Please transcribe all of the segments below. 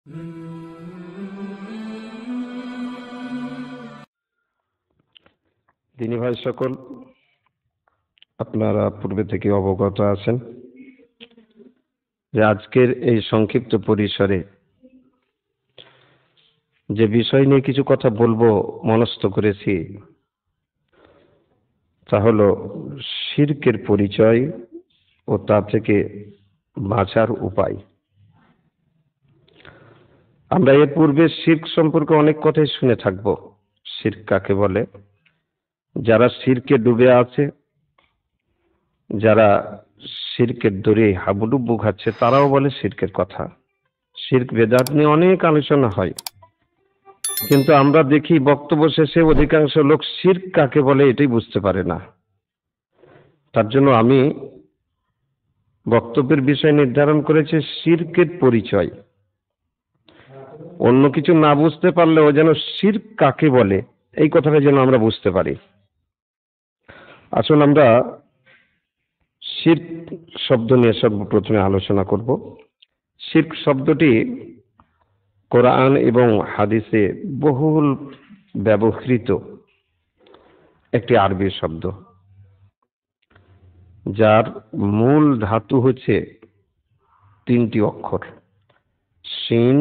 দিনী ভাই সকল, আপনারা পূর্বে থেকে অবগত আছেন যে আজকের এই সংক্ষিপ্ত পরিসরে যে বিষয় নিয়ে কিছু কথা বলবো মনস্থ করেছি তা হলো শিরকের পরিচয় ও তা থেকে বাঁচার উপায়। আমরা এর পূর্বে শিরক সম্পর্কে অনেক কথাই শুনে থাকব। শিরক কাকে বলে? যারা শিরকে ডুবে আছে, যারা শিরকের দরে হাবুডুবু খাচ্ছে, তারাও বলে শিরকের কথা। শিরক বেদাত নিয়ে অনেক আলোচনা হয়, কিন্তু আমরা দেখি বক্তব্য শেষে অধিকাংশ লোক শিরক কাকে বলে এটাই বুঝতে পারে না। তার জন্য আমি বক্তব্যের বিষয় নির্ধারণ করেছি শিরকের পরিচয়। অন্য কিছু না বুঝতে পারলেও যেন শিরক কাকে বলে এই কথাটা যেন আমরা বুঝতে পারি। আসুন আমরা শিরক শব্দ নিয়ে সর্বপ্রথমে আলোচনা করব। শিরক শব্দটি কোরআন এবং হাদিসে বহুল ব্যবহৃত একটি আরবি শব্দ, যার মূল ধাতু হচ্ছে তিনটি অক্ষর, শিন,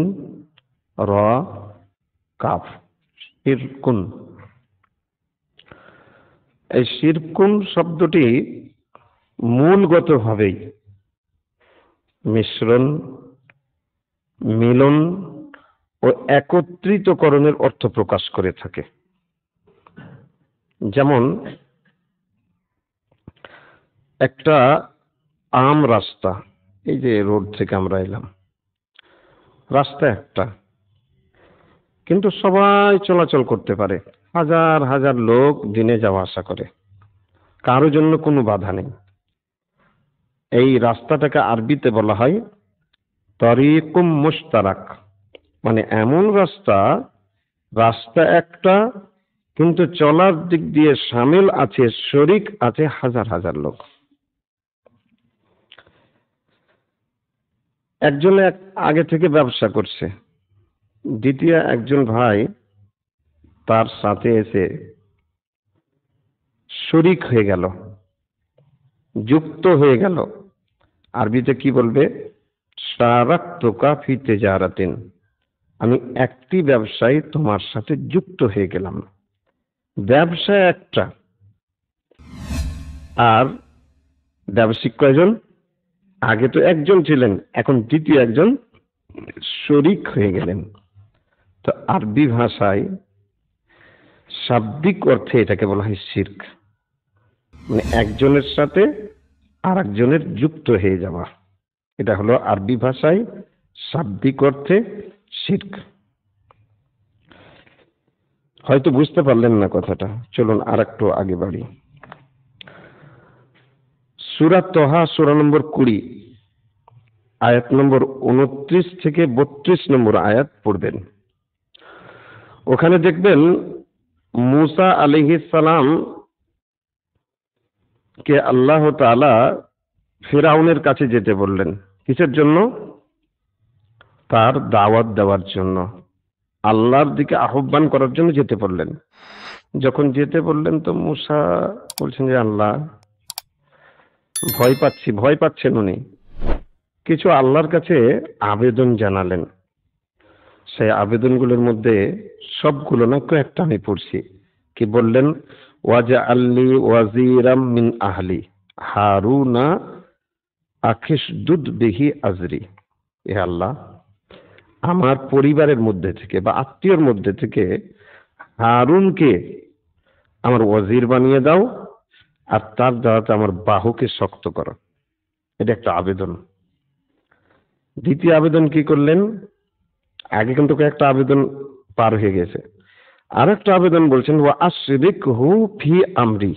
র, কাফ। শিরকুন। এই শিরকুন শব্দটি মূলগতভাবেই মিশ্রণ, মিলন ও একত্রিতকরণের অর্থ প্রকাশ করে থাকে। যেমন একটা আম রাস্তা, এই যে রোড থেকে আমরা এলাম, রাস্তা একটা, কিন্তু সবাই চলাচল করতে পারে, হাজার হাজার লোক দিনে যাওয়া আসা করে, কারো জন্য কোনো বাধা নেই। এই রাস্তাটাকে আরবিতে বলা হয় তরিকুম মুশতারাক, মানে এমন রাস্তা, রাস্তা একটা কিন্তু চলার দিক দিয়ে শামিল আছে, শরিক আছে হাজার হাজার লোক। একজন আগে থেকে ব্যবসা করছে, দ্বিতীয় একজন ভাই তার সাথে এসে শরিক হয়ে গেল, যুক্ত হয়ে গেল। আরবিতে কি বলবে? শারাকতুকা ফি তিজারাতিন, আমি একটি ব্যবসায় তোমার সাথে যুক্ত হয়ে গেলাম। ব্যবসা একটা, আর ব্যবসায়িক কয়জন? আগে তো একজন ছিলেন, এখন দ্বিতীয় একজন শরিক হয়ে গেলেন। তো আরবি ভাষায় শাব্দিক অর্থে এটাকে বলা হয় শিরক, মানে একজনের সাথে আর একজনের যুক্ত হয়ে যাওয়া। এটা হলো আরবি ভাষায় শাব্দিক অর্থে শিরক। হয়তো বুঝতে পারলেন না কথাটা, চলুন আর একটু আগে বাড়ি। সূরা তহা সূরা নম্বর 20, আয়াত নম্বর 29 থেকে 32 নম্বর আয়াত পড়বেন। ওখানে দেখবেন মূসা আলাইহিস সালাম কে আল্লাহ তাআলা ফিরআউনের কাছে যেতে বললেন। কিসের জন্য? তার দাওয়াত দেওয়ার জন্য, আল্লাহর দিকে আহ্বান করার জন্য যেতে বললেন। যখন যেতে বললেন তো মূসা বলছেন যে আল্লাহ, ভয় পাচ্ছেন উনি। কিছু আল্লাহর কাছে আবেদন জানালেন। সেই আবেদনগুলোর মধ্যে সবগুলো না, কয়েকটা আমি পড়ছি। কি বললেন? ওয়াজআলনি ওয়াজিরাম মিন আহলি হারুনা আখিশদুদ বিহি আজরি। হে আল্লাহ, আমার পরিবারের মধ্যে থেকে বা আত্মীয়র মধ্যে থেকে হারুনকে আমার ওয়াজির বানিয়ে দাও, আর তার দ্বারা আমার বাহুকে শক্ত করো। এটা একটা আবেদন। দ্বিতীয় আবেদন কি করলেন? আগে কিন্তু একটা আবেদন পার হয়ে গেছে, আর একটা আবেদন বলছেন ওয়া আশরিকহু ফি আমরি,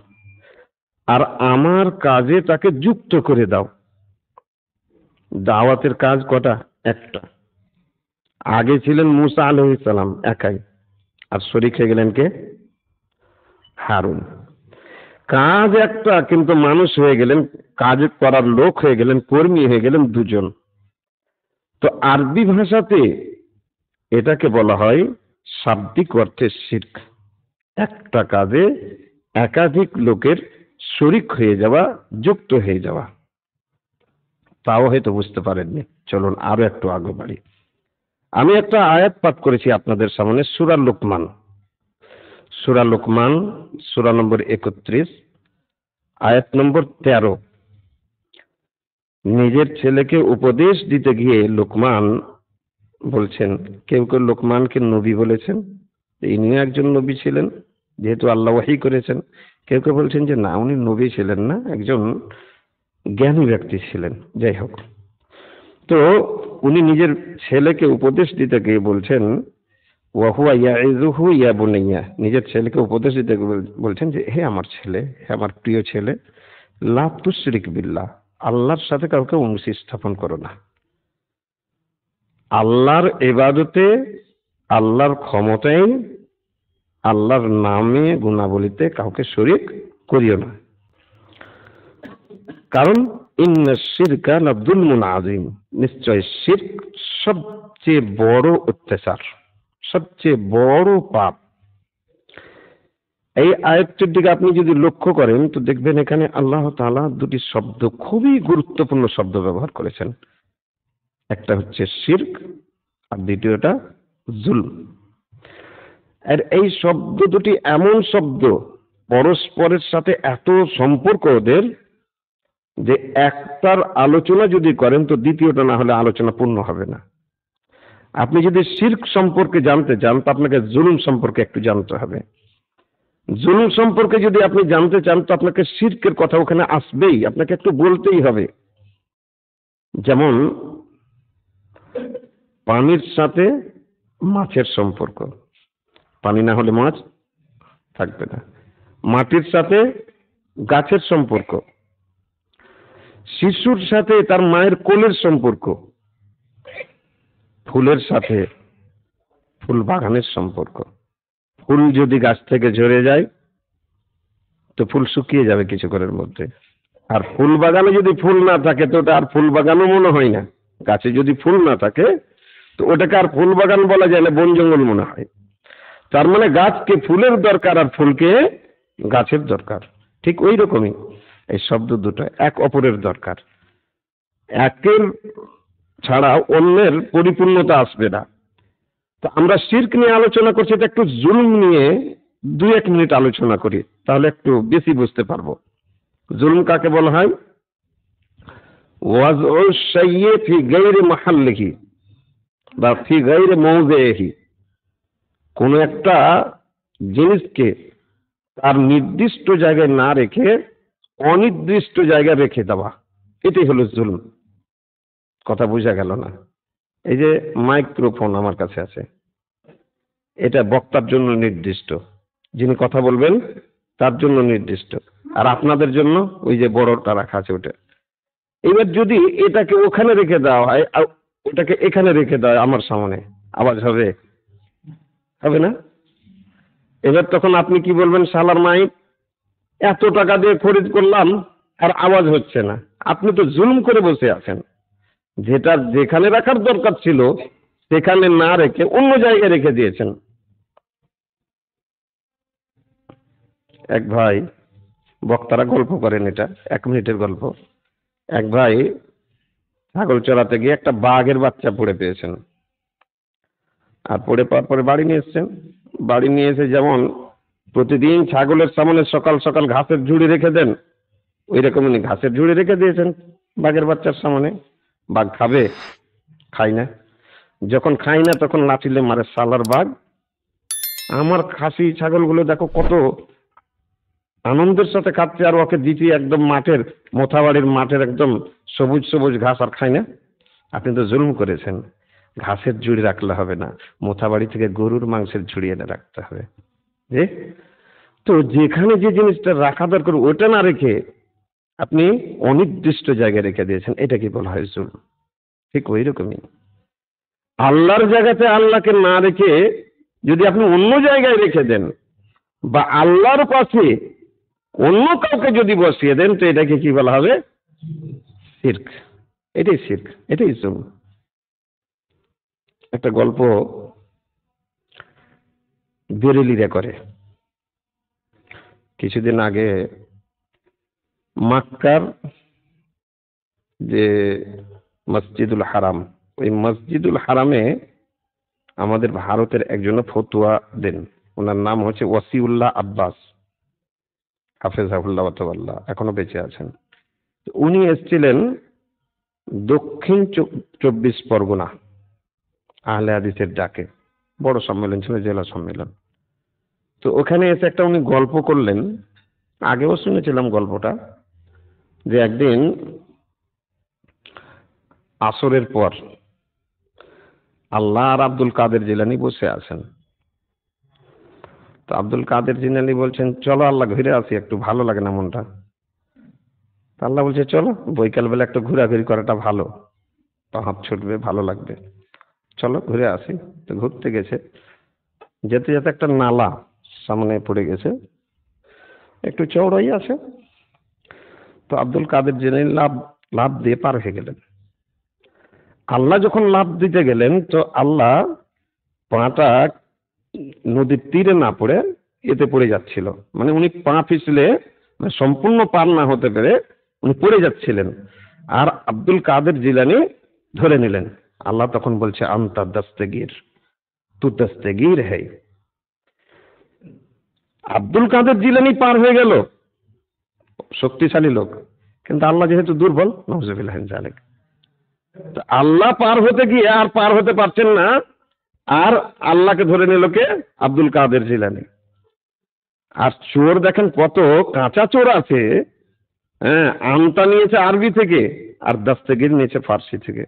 আর আমার কাজে তাকে যুক্ত করে দাও। দাওয়াতের কাজ কটা? একটা। আগে ছিলেন মূসা আলাইহিস সালাম একাই, আর শরীক হয়ে গেলেন কে? হারুন। কাজ একটা, কিন্তু মানুষ হয়ে গেলেন, কাজ করার লোক হয়ে গেলেন, কর্মী হয়ে গেলেন দুজন। তো আরবি ভাষাতে এটাকে বলা হয় শাব্দিক অর্থে শিরক। একটা কাজে একাধিক লোকের শরিক হয়ে যাওয়া, যুক্ত হয়ে যাওয়া। তাও হয়তো বুঝতে পারেননি। চলুন আরো একটু আগে বাড়ি। আমি একটা আয়াত পাঠ করেছি আপনাদের সামনে, সূরা লুকমান। সূরা লুকমান, সূরা নম্বর 31, আয়াত নম্বর 13। নিজের ছেলেকে উপদেশ দিতে গিয়ে লোকমান বলছেন, কেউ কেউ লোকমানকে নবী বলেছেন, ইনিও একজন নবী ছিলেন যেহেতু আল্লাহ ওহী করেছেন। কেউ কেউ বলছেন যে না, উনি নবী ছিলেন না, একজন জ্ঞানী ব্যক্তি ছিলেন। যাই হোক, তো উনি নিজের ছেলেকে উপদেশ দিতে গিয়ে বলছেন, ওয়াহুয়া ইয়াইযুহু ইয়া বুনাইয়া, নিজের ছেলেকে উপদেশ দিতে বলছেন যে হে আমার ছেলে, হে আমার প্রিয় ছেলে, লা তুশরিক বিল্লাহ, আল্লাহর সাথে কাউকে অংশী স্থাপন করো না। আল্লাহর ইবাদতে, আল্লাহর ক্ষমতায়, আল্লাহর নামে গুণাবলীতে কাউকে শরীক করিও না। কারণ ইন্না শিরকা লাযুলমুন আযীম, নিশ্চয় শিরক সবচেয়ে বড় অত্যাচার, সবচেয়ে বড় পাপ। এই আয়াতটির দিকে আপনি যদি লক্ষ্য করেন তো দেখবেন এখানে আল্লাহ তাআলা দুটি শব্দ, খুবই গুরুত্বপূর্ণ শব্দ ব্যবহার করেছেন। একটা হচ্ছে শিরক আর দ্বিতীয়টা জুলম। আর এই শব্দ দুটি এমন শব্দ, পরস্পরের সাথে এত সম্পর্ক ওদের, যে একটার আলোচনা যদি করেন তো দ্বিতীয়টা না হলে আলোচনা পূর্ণ হবে না। আপনি যদি শিরক সম্পর্কে জানতে চান তো আপনাকে জুলুম সম্পর্কে একটু জানতে হবে। জুলুম সম্পর্কে যদি আপনি জানতে চান তো আপনাকে শিরকের কথা ওখানে আসবেই, আপনাকে একটু বলতেই হবে। যেমন পানির সাথে মাছের সম্পর্ক, পানি না হলে মাছ থাকবে না। মাটির সাথে গাছের সম্পর্ক, শিশুর সাথে তার মায়ের কোলের সম্পর্ক, ফুলের সাথে ফুল বাগানের সম্পর্ক। ফুল যদি গাছ থেকে ঝরে যায় তো ফুল শুকিয়ে যাবে কিছুক্ষণের মধ্যে। আর ফুল বাগানে যদি ফুল না থাকে তো ওটা আর ফুল বাগানও মনে হয় না। গাছে যদি ফুল না থাকে তো ওটাকে আর ফুল বাগান বলা যায় না, বন জঙ্গল মনে হয়। তার মানে গাছকে ফুলের দরকার আর ফুলকে গাছের দরকার। ঠিক ওই রকমই এই শব্দ দুটো এক অপরের দরকার। একের ছাড়া অন্যের পরিপূর্ণতা আসবে না। তো আমরা শিরক নিয়ে আলোচনা করছি, এটা একটু জুলুম নিয়ে 2-1 মিনিট আলোচনা করি, তাহলে একটু বেশি বুঝতে পারবো। জুলুম কাকে বলা হয়? ওয়াজউ শাইয়্যি ফি গায়রি মাহাল্লিহি বা ফি গায়রি মাওযিহি, কোন একটা জিনিসকে তার নির্দিষ্ট জায়গায় না রেখে অনির্দিষ্ট জায়গায় রেখে দেওয়া, এটাই হলো জুলুম। কথা বোঝা গেল না? এই যে মাইক্রোফোন আমার কাছে আছে, এটা বক্তার জন্য নির্দিষ্ট, যিনি কথা বলবেন তার জন্য নির্দিষ্ট, আর আপনাদের জন্য ওই যে বড়টা রাখা আছে ওটা। এবার যদি এটাকে ওখানে রেখে দেওয়া হয় আর ওটাকে এখানে রেখে দেওয়া হয় আমার সামনে, আওয়াজ হবে? হবে না? এবার তখন আপনি কি বলবেন? শালার মাইক, এত টাকা দিয়ে খরিদ করলাম আর আওয়াজ হচ্ছে না। আপনি তো জুলুম করে বসে আছেন। যেটা যেখানে রাখার দরকার ছিল সেখানে না রেখে অন্য জায়গায় রেখে দিয়েছেন। এক ভাই, বক্তারা গল্প করেন, এটা 1 মিনিটের গল্প। এক ভাই ছাগল চড়াতে গিয়ে একটা বাঘের বাচ্চা পড়ে পেয়েছেন, আর পড়ে পাওয়ার পরে বাড়ি নিয়ে এসছেন। বাড়ি নিয়ে এসে যেমন প্রতিদিন ছাগলের সামনে সকাল সকাল ঘাসের ঝুড়ি রেখে দেন, ওই রকম উনি ঘাসের ঝুড়ি রেখে দিয়েছেন বাঘের বাচ্চার সামনে। বাঘ খাবে? খায় না। যখন খায় না তখন লাঠিলে মারে, শালার বাঘ, আমার খাসি ছাগলগুলো দেখো কত আনন্দের সাথে খাচ্ছে, আর ওকে দিচ্ছি একদম মাঠের, মোথাবাড়ির মাঠের একদম সবুজ সবুজ ঘাস, আর খায় না। আপনি তো জুলুম করেছেন। ঘাসের ঝুড়ি রাখলে হবে না, মোথাবাড়ি থেকে গরুর মাংসের ঝুড়ি এনে রাখতে হবে। যে তো যেখানে যে জিনিসটা রাখা দরকার ওটা না রেখে আপনি অনির্দিষ্ট জায়গায় রেখে দিয়েছেন, এটা কি বলা হয়? জুলুম। ঠিক ওই রকমই আল্লাহর জায়গাতে আল্লাহকে না রেখে যদি আপনি অন্য জায়গায় রেখে দেন, বা আল্লাহর পাশে অন্য কাউকে যদি বসিয়ে দেন, তো এটাকে কি বলা হবে? শিরক। এটাই শিরক, এটাই জুলুম। একটা গল্প বেরেলিরা করে। কিছুদিন আগে মক্কার যে মসজিদুল হারাম, ওই মসজিদুল হারামে আমাদের ভারতের একজন ফতুয়া দেন, ওনার নাম হচ্ছে ওয়াসিউল্লাহ আব্বাস হাফেজাহুল্লাহ ওয়াতাওয়াল্লাহ, এখনো বেঁচে আছেন। উনি এসেছিলেন দক্ষিণ 24 পরগনা আহলে হাদিসের ডাকে, বড় সম্মেলন ছিল, জেলা সম্মেলন। তো ওখানে এসে একটা উনি গল্প করলেন, আগেও শুনেছিলাম গল্পটা, যে একদিন আসরের পর আল্লাহ আর আব্দুল কাদের জিলানী বসে আছেন। তো আব্দুল কাদের জিলানী বলছেন, চলো আল্লাহ ঘুরে আসি, একটু ভালো লাগে না মনটা। আল্লাহ বলছে, চলো বৈকাল বেলা একটু ঘোরাঘুরি করাটা ভালো, হাত ছুটবে, ভালো লাগবে, চলো ঘুরে আসি। তো ঘুরতে গেছে, যেতে যেতে একটা নালা সামনে পড়ে গেছে, একটু চওড়াই আছে। তো আব্দুল কাদের জিলানী লাভ দিয়ে পার হয়ে গেলেন। আল্লাহ যখন লাভ দিতে গেলেন, তো আল্লাহ পাটা নদীর তীরে না পড়ে এতে পড়ে যাচ্ছিল, মানে উনি পা পিছলে সম্পূর্ণ পার না হতে পেরে উনি পড়ে যাচ্ছিলেন, আর আব্দুল কাদের জিলানী ধরে নিলেন। আল্লাহ তখন বলছে, আনতা দস্তগীর, তু দস্তগীর হ্যায়। আব্দুল কাদের জিলানী পার হয়ে গেল, শক্তিশালী লোক, কিন্তু আল্লাহ যেহেতু দুর্বল, নাউজুবিল্লাহ মিন যালিক, আল্লাহ পার হতে গিয়ে আর পার হতে পারছেন না, আর আল্লাহকে ধরে নিল কে? আব্দুল কাদের জিলানী। আর চোর দেখেন কত কাঁচা চোর আছে, হ্যাঁ, আমটা নিয়েছে আরবি থেকে আর দস্তগীর নিয়েছে ফার্সি থেকে,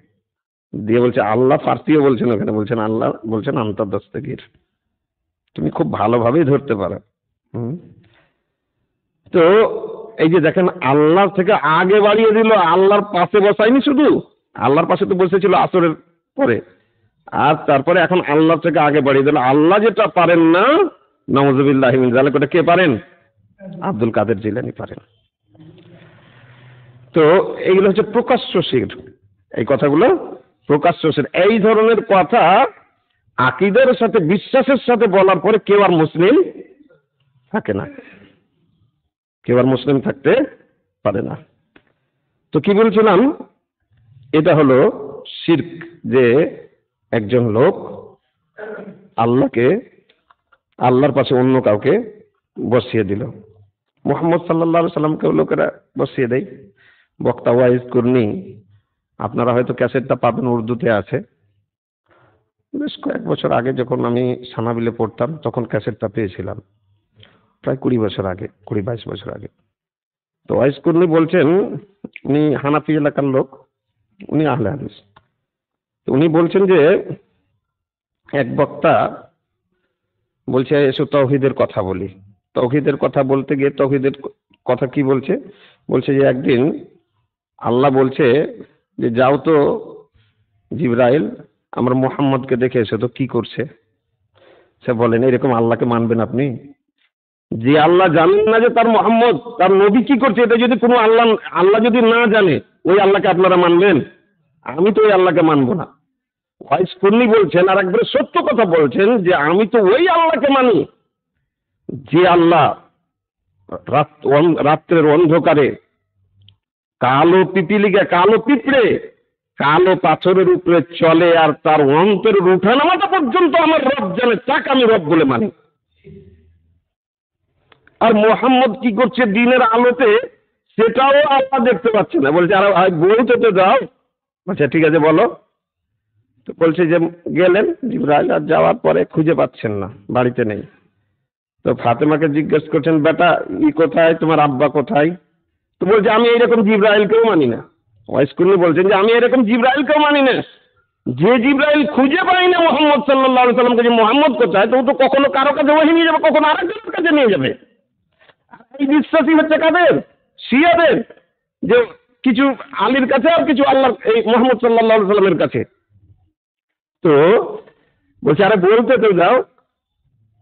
দিয়ে বলছে আল্লাহ ফার্সিও বলছেন ওখানে, বলছেন আল্লাহ বলছেন আমতা দস্তগীর, তুমি খুব ভালোভাবেই ধরতে পারো। তো এই যে দেখেন, আল্লাহ থেকে আগে বাড়িয়ে দিল, আল্লাহর পাশে বসায়নি, শুধু আল্লাহর পাশে তো বসেছিল আসরের পরে, আর তারপরে এখন আল্লাহ থেকে আগে বাড়িয়ে দিল। আল্লাহ যেটা পারেন না, নাউজুবিল্লাহ মিন যালিক, ওটা কে পারেন? আব্দুল কাদের জিলানী পারেন। তো এইগুলো হচ্ছে প্রকাশ্য শিরক, এই কথাগুলো প্রকাশ্য শিরক। এই ধরনের কথা আকীদার সাথে, বিশ্বাসের সাথে বলার পরে কেউ আর মুসলিম থাকে না, কেউ আর মুসলিম থাকতে পারে না। তো কি বলছিলাম, এটা হলো শিরক, যে একজন লোক আল্লাহর পাশে অন্য কাউকে বসিয়ে দিল। মুহাম্মদ সাল্লাল্লাহু আলাইহি সাল্লামকেও লোকেরা বসিয়ে দেয়। বক্তা ওয়াইজ কুরনি, আপনারা হয়তো ক্যাসেটটা পাবেন, উর্দুতে আছে। বেশ কয়েক বছর আগে যখন আমি সানাবিলে পড়তাম, তখন ক্যাসেটটা পেয়েছিলাম, প্রায় 20 বছর আগে, 20-22 বছর আগে। তো ওয়াইজ কুরনি বলছেন, উনি হানাফি এলাকার লোক, উনি আহলে হাদিস। তো উনি বলছেন যে এক বক্তা বলছে, এসো তাওহীদের কথা বলি। তাওহীদের কথা বলতে গিয়ে তাওহীদের কথা কি বলছে, বলছে যে একদিন আল্লাহ বলছে যে যাও তো জিবরাইল, আমরা মুহাম্মদকে দেখে এসো তো কি করছে। সে বলেন, এরকম আল্লাহকে মানবেন আপনি? যে আল্লাহ জানেন না যে তার মুহাম্মদ, তার নবী কি করছে, এটা যদি কোনো আল্লাহ যদি না জানে, ওই আল্লাহকে আপনারা মানবেন? আমি তো ওই আল্লাহকে মানবো না। ওয়াইজ কুরনি বলছেন, আর একবার সত্য কথা বলছেন, যে আমি তো ওই আল্লাহকে মানি যে আল্লাহ রাত্রের অন্ধকারে কালো পিপিলিকা, কালো পিঁপড়ে, কালো পাথরের উপরে চলে, আর তার অন্তরের উঠানামাটা পর্যন্ত আমার রব জানে, তাকে আমি রব বলে মানি। আর মোহাম্মদ কি করছে দিনের আলোতে, সেটাও আল্লাহ দেখতে পাচ্ছে না। বলছে, আর বলতে তো যাও। আচ্ছা ঠিক আছে বলো। তো বলছে যে গেলেন জিবরাইল, আর যাওয়ার পরে খুঁজে পাচ্ছেন না, বাড়িতে নেই। তো ফাতেমাকে জিজ্ঞেস করছেন, বেটা কোথায়, তোমার আব্বা কোথায়? তো বলছে, আমি এইরকম জিবরাইলকেও মানি না। ওয়াইজ কুরনি বলছেন যে আমি এরকম জিবরাইলকেও মানি না, যে জিবরাইল খুঁজে পাই না মুহাম্মদ সাল্লাল্লাহু আলাইহি সাল্লামকে, যে মুহাম্মদ কোথায়, তো কখনো কারো কাছে ওহী নিয়ে যাবে, কখনো আরেকজনের কাছে নিয়ে যাবে। এই বিশ্বাসই হচ্ছে কাদের? শিয়াদের, যে কিছু আলীর কাছে আর কিছু আল্লাহ, এই মুহাম্মদ সাল্লাল্লাহু আলাইহি সাল্লামের কাছে। তো বলছে, আরে বলতে তো যাও,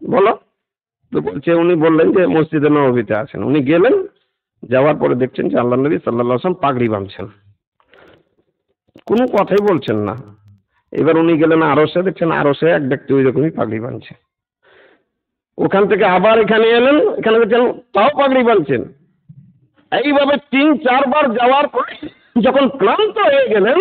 বলো। তো বলছে, উনি বললেন যে মসজিদে নববীতে আছেন। উনি গেলেন, যাওয়ার পরে দেখছেন যে আল্লাহ নবী সাল্লাল্লাহু আলাইহি ওয়াসাল্লাম পাগড়ি বাঁধছেন, কোনো কথাই বলছেন না। এবার উনি গেলেন আরশে, দেখছেন আরশে এক ব্যক্তি ওই রকমই পাগড়ি বাঁধছে। ওখান থেকে আবার এখানে এলেন, এখানে দেখছেন তাও পাগড়ি বাঁধছেন। এইভাবে 3-4 বার যাওয়ার পরে যখন ক্লান্ত হয়ে গেলেন,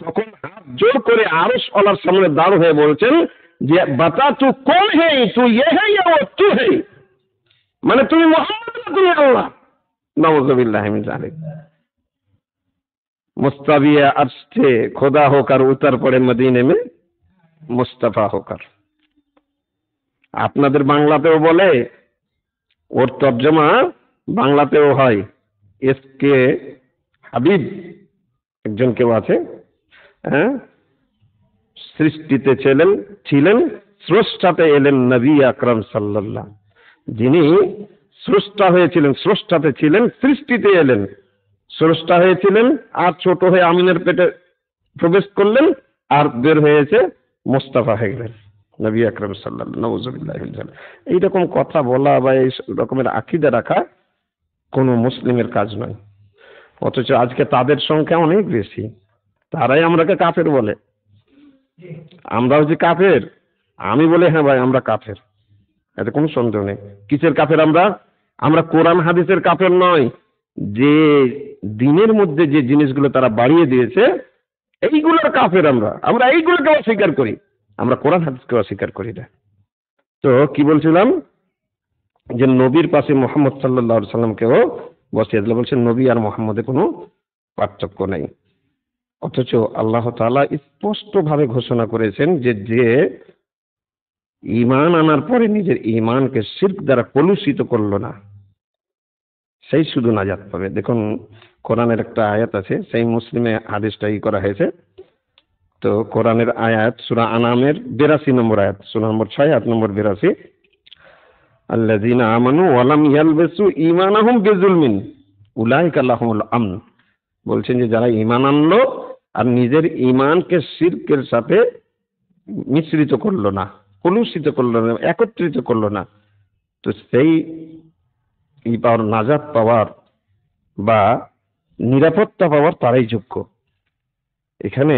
তখন হাত জোর করে আরশ ওয়ালার সামনে দাঁড় হয়ে বলছেন যে বাতা তু কোন হে, তু ইয়ে হে ইয়া ও তু হে, মানে তুমি মুহাম্মদ না তুমি আল্লাহ। নাউযুবিল্লাহ মিন যালিক। মুস্তাবিয়ে अर्श थे खुदा होकर उतर पड़े मदीने में मुस्तफा होकर। আপনাদের বাংলাতেও বলে, ওর তর্জমা বাংলাতেও হয়। এসকে হাবিব একজন কেউ আছে, হ্যাঁ, সৃষ্টিতে ছিলেন স্রষ্টাতে এলেন নবী আকরাম সাল্লাল্লাহ। যিনি স্রষ্টা হয়েছিলেন, স্রষ্টাতে ছিলেন, সৃষ্টিতে এলেন। স্রষ্টা হয়েছিলেন আর ছোট হয়ে আমিনের পেটে প্রবেশ করলেন, আর বের হয়েছে মোস্তফা হয়ে গেলেন নবী আকরাম সাল্লাল্লাহু নাউযুবিল্লাহ মিন যালিক। এইরকম কথা বলা বা এই রকমের আকীদা রাখা কোনো মুসলিমের কাজ নয়। অথচ আজকে তাদের সংখ্যা অনেক বেশি, তারাই আমরাকে কাফের বলে। আমরা হচ্ছে কাফের, আমি বলে হ্যাঁ ভাই আমরা কাফের, এতে কোনো সন্দেহ নেই। কিসের কাফের আমরা? আমরা কোরআন হাদিসের কাফের নয়। যে দিনের মধ্যে যে জিনিসগুলো তারা বাড়িয়ে দিয়েছে এইগুলোর কাফের আমরা এইগুলোকে অস্বীকার করি, আমরা কোরআন হাদিসকে অস্বীকার করি না। তো কি বলছিলাম, যে নবীর পাশে মোহাম্মদ সাল্লাল্লাহু আলাইহি সাল্লামকেও বসিয়ে দিল, বলছেন নবী আর মোহাম্মদে কোনো পার্থক্য নেই। অথচ আল্লাহ তাআলা স্পষ্ট ভাবে ঘোষণা করেছেন যে যে ঈমান আনার পরে নিজের ঈমানকে শিরক দ্বারা কলুষিত করলো না, সেই শুধু নাজাত পাবে। দেখুন কোরআনের একটা আয়াত আছে, সেই মুসলিমে হাদিসটা করা হয়েছে। তো কোরআনের আয়াত সূরা আনামের 82 নম্বর আয়াত, সূরা নম্বর 6 আয়াত নম্বর 82, আল্লাযীনা আমানু ওয়া লাম ইয়ালবিসু ঈমানাহুম বিযুলমিন উলাইকা লাহুমুল আমন। বলছেন যে যারা ঈমান আনলো আর নিজের ঈমানকে শিরকের সাথে মিশ্রিত করলো না, কলুষিত করলো না, একত্রিত করলো না, তো সেই পাওয়ার, নাজাত পাওয়ার বা নিরাপত্তা পাওয়ার তারাই যোগ্য। এখানে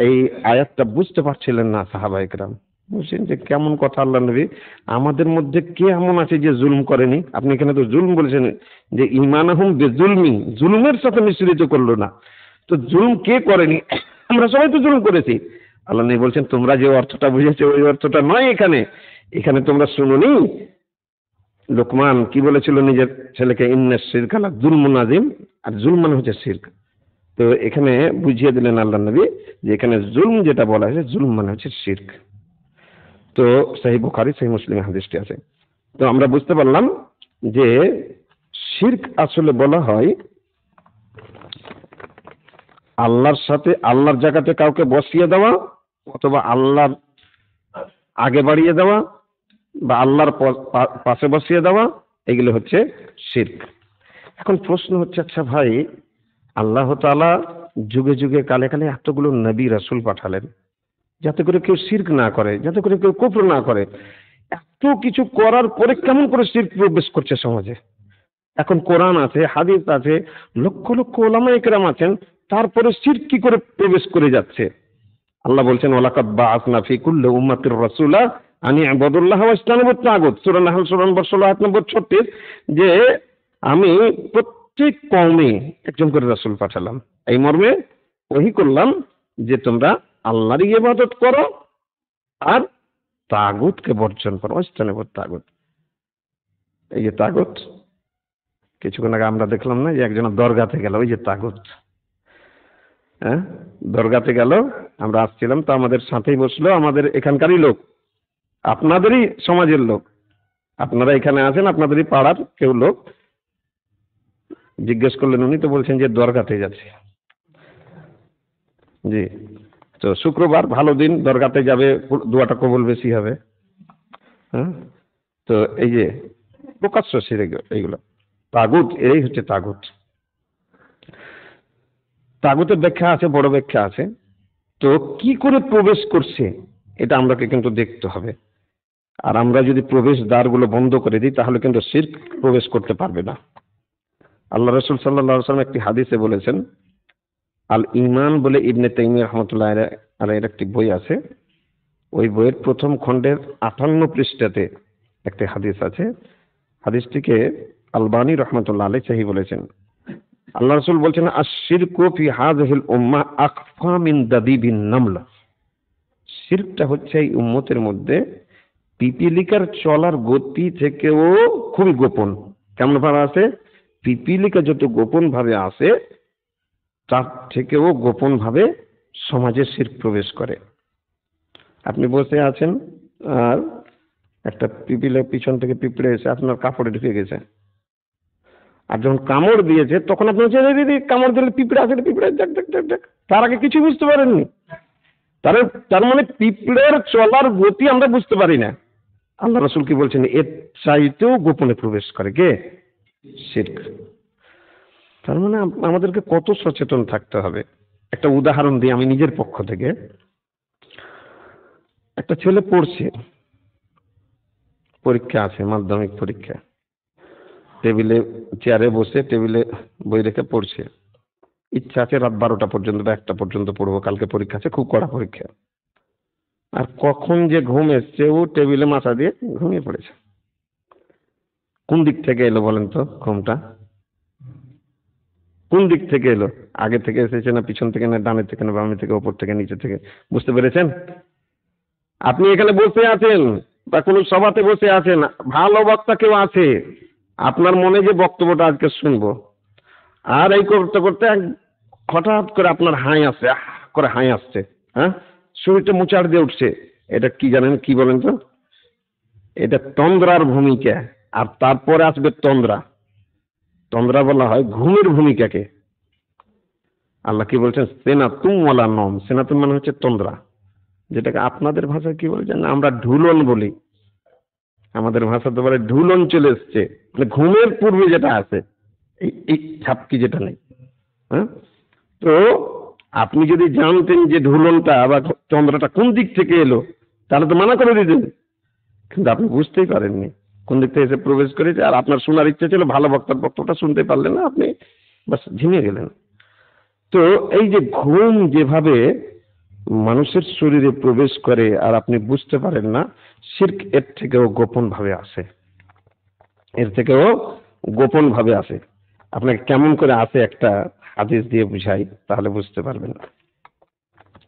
এই আয়াতটা বুঝতে পারছিলেন না সাহাবায়ে কেরাম। বলছেন যে কেমন কথা আল্লাহ নবী, আমাদের মধ্যে কে এমন আছে যে জুলম করেনি? আপনি এখানে তো জুলম বলেছেন, যে ঈমানাহুম বিজুলমি, জুলুমের সাথে মিশ্রিত করলো না। তো জুলম কে করেনি? আমরা সবাই তো জুলম করেছি। আল্লাহ নবী বলছেন তোমরা যে অর্থটা বুঝেছো ওই অর্থটা নয়। এখানে তোমরা শুনোনি লোকমান কি বলেছিল নিজের ছেলেকে, ইন্নাশ শিরকা লা যুলমুন আযীম, আর জুলম মানে হচ্ছে শিরক। তো এখানে বুঝিয়ে দিলেন আল্লাহ নবী যে এখানে জুলম যেটা বলা হয়েছে, জুলম মানে হচ্ছে শিরক। তো সহিহ বুখারী সহিহ মুসলিমে হাদিসটি আছে। তো আমরা বুঝতে পারলাম যে শিরক আসলে বলা হয় আল্লাহর সাথে, আল্লাহর জায়গাতে কাউকে বসিয়ে দেওয়া, অথবা আল্লাহর আগে বাড়িয়ে দেওয়া, বা আল্লাহর পাশে বসিয়ে দেওয়া, এগুলো হচ্ছে শিরক। এখন প্রশ্ন হচ্ছে, আচ্ছা ভাই, আল্লাহ তাআলা যুগে যুগে কালে কালে এতগুলো নবী রাসূল পাঠালেন যাতে করে কেউ শিরক না করে, যাতে করে কেউ কুফর না করে। এত কিছু করার পরে কেমন করে শিরক প্রবেশ করছে সমাজে? এখন কোরআন আছে, হাদিস আছে, লক্ষ লক্ষ উলামায়ে কেরাম আছেন, তারপরে শিরক কি করে প্রবেশ করে যাচ্ছে? আল্লাহ বলছেন ওয়ালাকাদ বাআসনা ফি কুল্লি উম্মাতির রাসূলা আন ইবুদুল্লাহ ওয়া ইজতানিবুত তাগুত, সূরা নাহল সূরা নম্বর 16 আয়াত নম্বর 36, যে আমি প্রত্যেক কওমে একজন করে রাসূল পাঠালাম, এই মর্মে ওহী করলাম যে তোমরা আল্লাহরই ইবাদত করো আর তাগুতকে বর্জন করো। ইজতানিবুত তাগুত, এই যে তাগুত, কিছুক্ষণ আগে আমরা দেখলাম না যে একজন দরগাতে গেল, ওই যে তাগুত, হ্যাঁ, দরগাতে গেল, আমরা আসছিলাম তো আমাদের সাথেই বসলো আমাদের এখানকারই লোক, আপনাদেরই সমাজের লোক, আপনারা এখানে আছেন, আপনাদেরই পাড়ার কেউ লোক। জিজ্ঞেস করলেন উনি, তো বলছেন যে দরগাতে যাচ্ছে। জি, তো শুক্রবার ভালো দিন, দরগাতে যাবে, দোয়াটা কবুল বেশি হবে। হ্যাঁ, তো এই যে প্রকাশ্য শিরক, এইগুলো তাগুত, এই হচ্ছে তাগুত। তাগুতের ব্যাখ্যা আছে, বড় ব্যাখ্যা আছে। তো কি করে প্রবেশ করছে এটা আমরাকে কিন্তু দেখতে হবে। আর আমরা যদি প্রবেশ দ্বারগুলো বন্ধ করে দিই তাহলে কিন্তু শিরক প্রবেশ করতে পারবে না। আল্লাহ রাসূল সাল্লাল্লাহু আলাইহি ওয়াসাল্লাম একটি হাদিসে বলেছেন, আল ঈমান বলে ইবনে তাইমিয়া রাহমাতুল্লাহি আলাইহির একটি বই আছে, ওই বইয়ের প্রথম খণ্ডের 58 পৃষ্ঠাতে একটি হাদিস আছে, হাদিসটিকে আলবানী রহমতুল্লাহ আলাইহি সহিহ বলেছেন। আল্লাহ রাসূল বলছেন, আশ-শিরকু ফি হাযিহিল উম্মাহ আখফা মিন দাবিবিন নামলা। শিরকটা হচ্ছে এই উম্মতের মধ্যে পিপীলিকার চলার গতি থেকেও খুবই গোপন। কেমন ভাবে আছে? পিপীলিকা যত গোপন ভাবে আসে, তার থেকেও গোপন ভাবে সমাজে শিরক প্রবেশ করে। আপনি বসে আছেন আর একটা পিছন থেকে পিঁপড়ে এসে আপনার কাপড়ে ঢুকে গেছে, আর যখন কামড় দিয়েছে তখন আপনি কামড় দিলে পিঁপড়ে আসে, পিঁপড়ে দেখ দেখ দেখ দেখ, তার আগে কিছু বুঝতে পারেননি। তার মানে পিঁপড়ের চলার গতি আমরা বুঝতে পারি না। আল্লাহ রাসূল কি বলছেন? এর চাইতেও গোপনে প্রবেশ করে কে? শিরক। তার মানে আমাদেরকে কত সচেতন থাকতে হবে। একটা উদাহরণ দিই আমি নিজের পক্ষ থেকে। একটা ছেলে পড়ছে, পরীক্ষা আছে, মাধ্যমিক পরীক্ষা, টেবিলে চেয়ারে বসে টেবিলে বই রেখে পড়ছে। ইচ্ছা আছে রাত 12টা পর্যন্ত বা 1টা পর্যন্ত পড়বো, কালকে পরীক্ষা আছে, খুব কড়া পরীক্ষা। আর কখন যে ঘুম এসছে, ও টেবিলে মাথা দিয়ে ঘুমিয়ে পড়েছে। কোন দিক থেকে এলো বলেন তো ঘুমটা? কোন দিক থেকে এলো? আগে থেকে এসেছে না পিছন থেকে না ডানে থেকে না বামে থেকে ওপর থেকে নিচে থেকে? বুঝতে পেরেছেন? আপনি এখানে বসে আছেন বা কোনো সভাতে বসে আছেন, ভালো বক্তা কেউ আছে, আপনার মনে যে বক্তব্যটা আজকে শুনবো, আর এই করতে করতে হঠাৎ করে আপনার হাই আসছে, আহ করে হাই আসছে, হ্যাঁ, শরীরটা মুচাড় দিয়ে উঠছে। এটা কি জানেন? কি বলেন তো? এটা তন্দ্রার ভূমিকা। আর তারপরে আসবে তন্দ্রা। তন্দ্রা বলা হয় ঘুমের ভূমিকাকে। আল্লাহ কি বলছেন? সেনাতুম ওয়ালা নম। সেনাতুম মানে হচ্ছে তন্দ্রা, যেটাকে আপনাদের ভাষায় কি বলে জানেন? আমরা ঢুলন বলি। আমাদের ভাষা তো বলে ঢুলন চলে এসছে, মানে ঘুমের পূর্বে যেটা আছে, এই ঝাপকি যেটা নেই। হ্যাঁ, তো আপনি যদি জানতেন যে ঢুলনটা বা চন্দ্রটা কোন দিক থেকে এলো, তাহলে তো মানা করে দিতেন। কিন্তু আপনি বুঝতেই পারেননি কোন দিক থেকে এসে প্রবেশ করেছে, আর আপনার শোনার ইচ্ছা ছিল, ভালো বক্তার বক্তব্যটা শুনতে পারলেন না, আপনি বাস ঝিমিয়ে গেলেন। তো এই যে ঘুম যেভাবে মানুষের শরীরে প্রবেশ করে আর আপনি বুঝতে পারেন না, শিরক এর থেকেও গোপন ভাবে আসে, এর থেকেও গোপন ভাবে আসে। আপনাকে কেমন করে আসে একটা হাদিস দিয়ে বুঝাই, তাহলে বুঝতে পারবেন।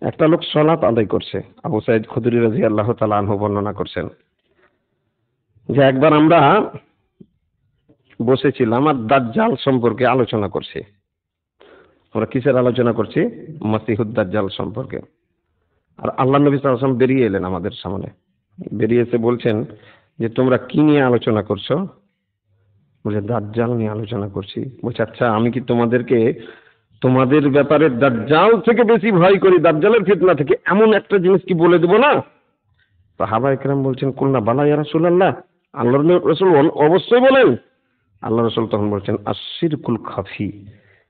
একটা লোক সালাত আদায় করছে। আবু সাঈদ খুদরি রাদিয়াল্লাহু তাআলা আনহু বর্ণনা করছেন যে একবার আমরা বসেছিলাম আর দাজ্জাল সম্পর্কে আলোচনা করছি। আমরা কিসের আলোচনা করছি? মসিহুদ দাজ্জাল সম্পর্কে। আর আল্লাহ নবী সাল্লাল্লাহু আলাইহি ওয়াসাল্লাম বেরিয়ে এলেন আমাদের সামনে, বেরিয়ে এসে বলছেন যে তোমরা কি নিয়ে আলোচনা করছো? বলছে দাজ্জাল নিয়ে আলোচনা করছি। বলছে আচ্ছা, আমি কি তোমাদেরকে তোমাদের ব্যাপারে দাজ্জাল থেকে বেশি ভয় করি, দাজ্জালের ফিতনা থেকে, এমন একটা জিনিস কি বলে দেবো না? সাহাবায়ে কেরাম বলছেন কুলনা বালা ইয়া রাসূলুল্লাহ, আল্লাহর রাসূল অবশ্যই বলেন। আল্লাহ রাসূল তখন বলছেন আশ-শিরকুল খাফি,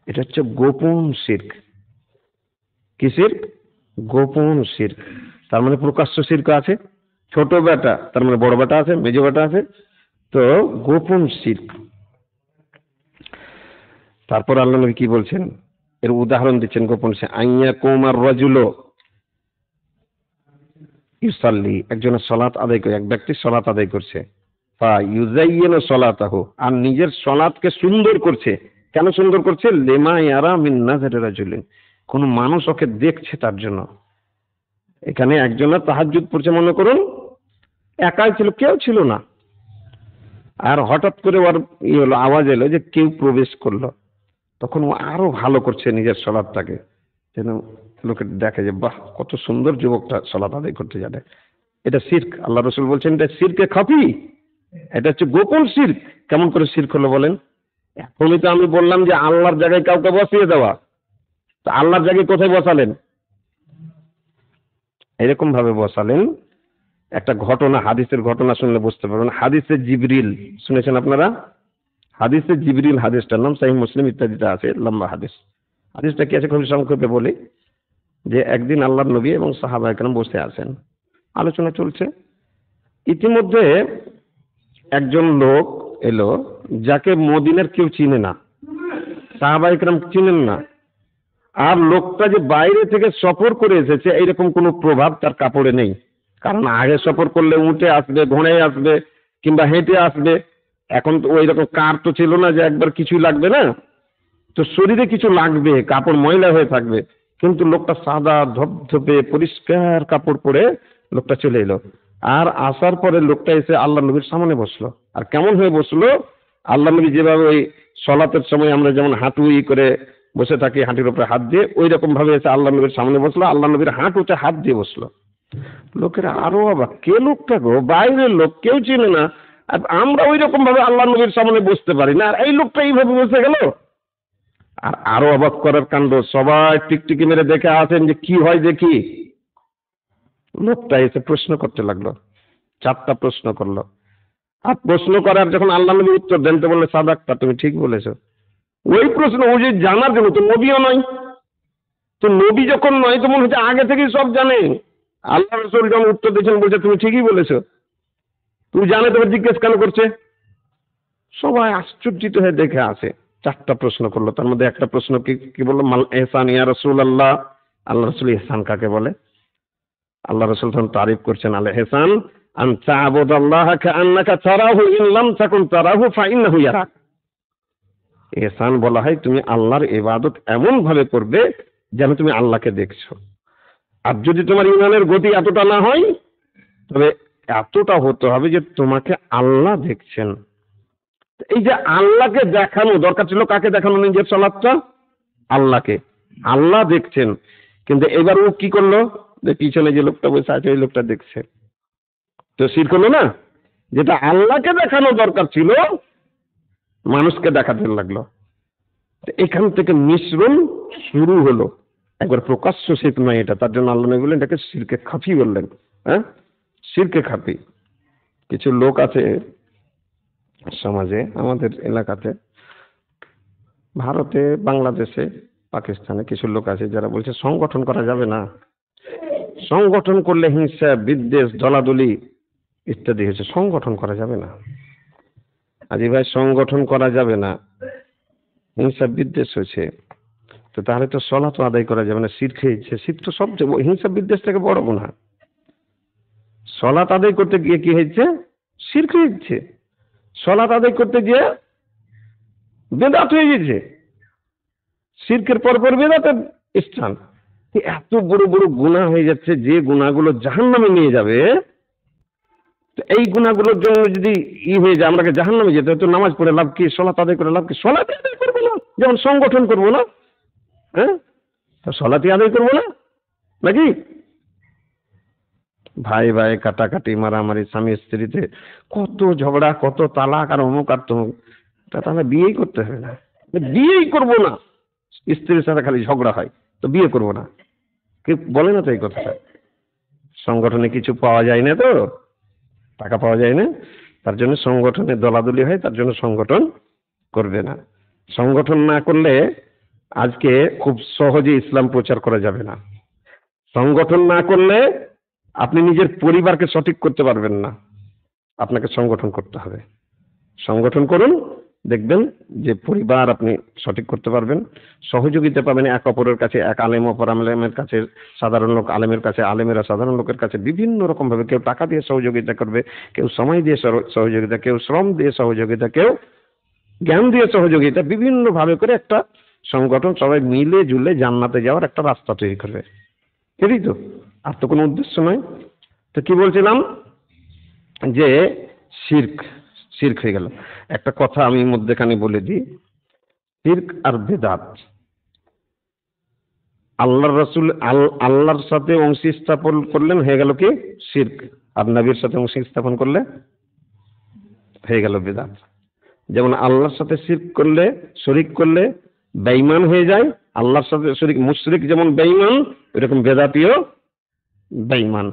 এটা হচ্ছে গোপন শিরক। কি শিরক? গোপন শিরক। তার মানে প্রকাশ্য শিরক আছে, ছোট বেটা তার মানে বড় বেটা আছে, মেজ বেটা আছে, তো গোপন শিরক। তারপর আল্লাহ নবী কি বলছেন? এর উদাহরণ দিচ্ছেন গোপন শিরক। আইয়া কুমার রাজুলো ইউসাল্লি, একজনের সালাত আদায় করে, এক ব্যক্তি সালাত আদায় করছে, ফা ইউজাইয়িনু সালাতাহু, আর নিজের সালাতকে সুন্দর করছে। কেন সুন্দর করছে? লিমা ইয়ারা মিন নাযারি রাজুলিন, কোন মানুষ ওকে দেখছে তার জন্য। এখানে একজনের তাহাজ্জুদ পড়ছে, মনে করুন একাই ছিল, কেউ ছিল না, আর হঠাৎ করে ওর হলো, আওয়াজ এলো যে কেউ প্রবেশ করলো, তখন ও আরো ভালো করছে নিজের সালাতটাকে, যেন লোকে দেখে যে বাহ কত সুন্দর যুবকটা সালাত আদায় করতে জানে। এটা শিরক। আল্লাহ রাসূল বলছেন এটা শিরকে খাফি, এটা হচ্ছে গোপন শিরক। কেমন করে শিরক হলো বলেন? এখনই তো আমি বললাম যে আল্লাহর জায়গায় কাউকে বসিয়ে দেওয়া, তো আল্লাহর জায়গায় কোথায় বসালেন? এরকম ভাবে বসালেন। একটা ঘটনা, হাদিসের ঘটনা শুনলে বুঝতে পারবেন। হাদিসে জিবরিল শুনেছেন আপনারা? হাদিসে জিবরিল, হাদিসটার নাম সহিহ মুসলিম ইত্যাদিতে আছে, লম্বা হাদিস। হাদিসটা কি আছে খুব সংক্ষেপে বলি, যে একদিন আল্লাহর নবী এবং সাহাবায়ে কেরাম বসে আছেন, আলোচনা চলছে। ইতিমধ্যে একজন লোক এলো যাকে মদিনার কেউ চিনে না, সাহাবায়ে কেরাম চিনেন না। আর লোকটা যে বাইরে থেকে সফর করে এসেছে এইরকম কোনো প্রভাব তার কাপড়ে নেই, কারণ আগে সফর করলে উঠে আসবে, ঘোড়ায় আসবে, কিংবা হেঁটে আসবে। এখন তো ওই রকম কার তো ছিল না যে একবার কিছুই লাগবে না, তো শরীরে কিছু লাগবে, কাপড় ময়লা হয়ে থাকবে, কিন্তু লোকটা সাদা ধপধপে পরিষ্কার কাপড় পরে লোকটা চলে এলো। আর আসার পরে লোকটা এসে আল্লাহ নবীর সামনে বসলো। আর কেমন হয়ে বসলো, আল্লাহ নবী যেভাবে ওই সলাতের সময় আমরা যেমন হাঁটু করে বসে থাকি হাঁটুর উপরে হাত দিয়ে, ওই রকম ভাবে এসে আল্লাহ নবীর সামনে বসলো, আল্লাহ নবীর হাঁটুতে হাত দিয়ে বসলো। লোকেরা আরো অবাক, কে লোকটা গো, বাইরের লোক, কেউ চিনে না, আর আমরা ওই রকম ভাবে আল্লাহ নবীর সামনে বসতে পারি না, আর এই লোকটা এইভাবে বসে গেল। আর আরো অবাক করার কাণ্ড, সবাই টিকটিকি মেরে দেখে আছেন যে কি হয় দেখি। লোকটা এসে প্রশ্ন করতে লাগলো, 4টা প্রশ্ন করলো। আর প্রশ্ন করার যখন আল্লাহ নবী উত্তর দেন তো বললে, সাদাক্তা, তুমি ঠিক বলেছো। ওই প্রশ্ন ও যে জানার জন্য, তো নবীও নয়, তো নবী যখন নয় তো মনে হচ্ছে আগে থেকেই সব জানে। আল্লাহ রসুল যখন উত্তর দিয়েছেন বলছে তুমি ঠিকই বলেছো, তুমি জানে তবে জিজ্ঞেস কেন করছে। সবাই আশ্চর্যিত হয়ে দেখে আসে। 4টা প্রশ্ন করলো, তার মধ্যে একটা প্রশ্ন কি বললো, মাল এহসান ইয়া রাসূলুল্লাহ, আল্লাহ রসুল ইহসান কাকে বলে। আল্লাহ রসুল তখন তারিফ করছেন, আল এহসান আন তা'বুদাল্লাহা কাআন্নাকা তারাহু ইন লাম তাকুন তারাহু ফাইন্নাহু ইয়ারাক। এহসান বলা হয় তুমি আল্লাহর ইবাদত এমন ভাবে করবে যেন তুমি আল্লাহকে দেখছো। আর যদি তোমার ইমানের গতি এতটা না হয়, তবে এতটা হতে হবে যে তোমাকে আল্লাহ দেখছেন। এই যে আল্লাহকে দেখানো দরকার ছিল, কাকে দেখানো, নিজের সালাতটা আল্লাহকে, আল্লাহ দেখছেন। কিন্তু এবার ও কি করলো, যে পিছনে যে লোকটা বসে আছে ওই লোকটা দেখছে, তো শিরক হলো না। যেটা আল্লাহকে দেখানো দরকার ছিল মানুষকে দেখাতে লাগলো। এখান থেকে মিশ্রণ শুরু হলো। একবার প্রকাশ্য শিরক নয় এটা, তার জন্য আল্লাহ নবী বললেন এটাকে শিরকে খাফি বললেন। হ্যাঁ, শিরকে খাফি। কিছু লোক আছে সমাজে, আমাদের এলাকাতে, ভারতে, বাংলাদেশে, পাকিস্তানে কিছু লোক আছে যারা বলছে সংগঠন করা যাবে না, সংগঠন করলে হিংসা বিদ্বেষ দলাদলি ইত্যাদি হচ্ছে, সংগঠন করা যাবে না। আজি ভাই সংগঠন করা যাবে না, হিংসা বিদ্বেষ হয়েছে, তো তাহলে তো সলাত আদায় করা যাবে না, শিরক হয়েছে। শিরক তো সবচেয়ে, হিংসা বিদ্বেষ থেকে বড় গুনাহ। সলাত আদায় করতে গিয়ে কি হয়েছে, শিরক হয়েছে। সলাত আদায় করতে গিয়ে বেদাত হয়ে গেছে, শিরকের পর বেদাতের স্থান। এত বড় বড় গুনাহ হয়ে যাচ্ছে, যে গুনাহগুলো জাহান্নামে নিয়ে যাবে। এই গুনাহগুলোর জন্য যদি হয়ে যায় আমরাকে জাহান্নামে যেতে, তো নামাজ পড়ে লাভ কি, সলাত আদায় করে লাভ কি? সলাত আদায় করবো না, যেমন সংগঠন করবো না, হ্যাঁ, সলাতি আদায় করবো না নাকি? ভাই ভাই কাটাকাটি মারামারি, স্বামী স্ত্রীতে কত ঝগড়া, কত তালাক আর অমুক আর তমুক। তাহলে বিয়েই করতে হবে না, বিয়েই করবো না, স্ত্রীর সাথে খালি ঝগড়া হয় তো বিয়ে করবো না, কেউ বলে না তো এই কথাটা। সংগঠনে কিছু পাওয়া যায় না, তো টাকা পাওয়া যায় না, তার জন্য সংগঠনে দলাদলি হয়, তার জন্য সংগঠন করবে না। সংগঠন না করলে আজকে খুব সহজে ইসলাম প্রচার করা যাবে না। সংগঠন না করলে আপনি নিজের পরিবারকে সঠিক করতে পারবেন না, আপনাকে সংগঠন করতে হবে। সংগঠন করুন, দেখবেন যে পরিবার আপনি সঠিক করতে পারবেন, সহযোগিতা পাবেন এক অপরের কাছে, এক আলেম অপর আলেমের কাছে, সাধারণ লোক আলেমের কাছে, আলেমেরা সাধারণ লোকের কাছে, বিভিন্ন রকম ভাবে কেউ টাকা দিয়ে সহযোগিতা করবে, কেউ সময় দিয়ে সহযোগিতা, কেউ শ্রম দিয়ে সহযোগিতা, কেউ জ্ঞান দিয়ে সহযোগিতা, বিভিন্ন ভাবে করে একটা সংগঠন সবাই মিলে জুলে জান্নাতে যাওয়ার একটা রাস্তা তৈরি করবে। এটাই তো, আর তো কোনো উদ্দেশ্য নয়। তো কি বলছিলাম, যে শিরক, শিরক হয়ে গেল। একটা কথা আমি মধ্যেখানে বলে দিই, শিরক আর বেদাত, আল্লাহর রাসূল আল্লাহর সাথে অংশী স্থাপন করলেন হয়ে গেল কি শিরক, আর নবীর সাথে অংশী স্থাপন করলে হয়ে গেল বেদাত। যেমন আল্লাহর সাথে শিরক করলে, শরীক করলে বেঈমান হয়ে যায়, আল্লাহর সাথে শরীক, মুশরিক যেমন বেঈমান, এরকম বেদাতিও বেঈমান।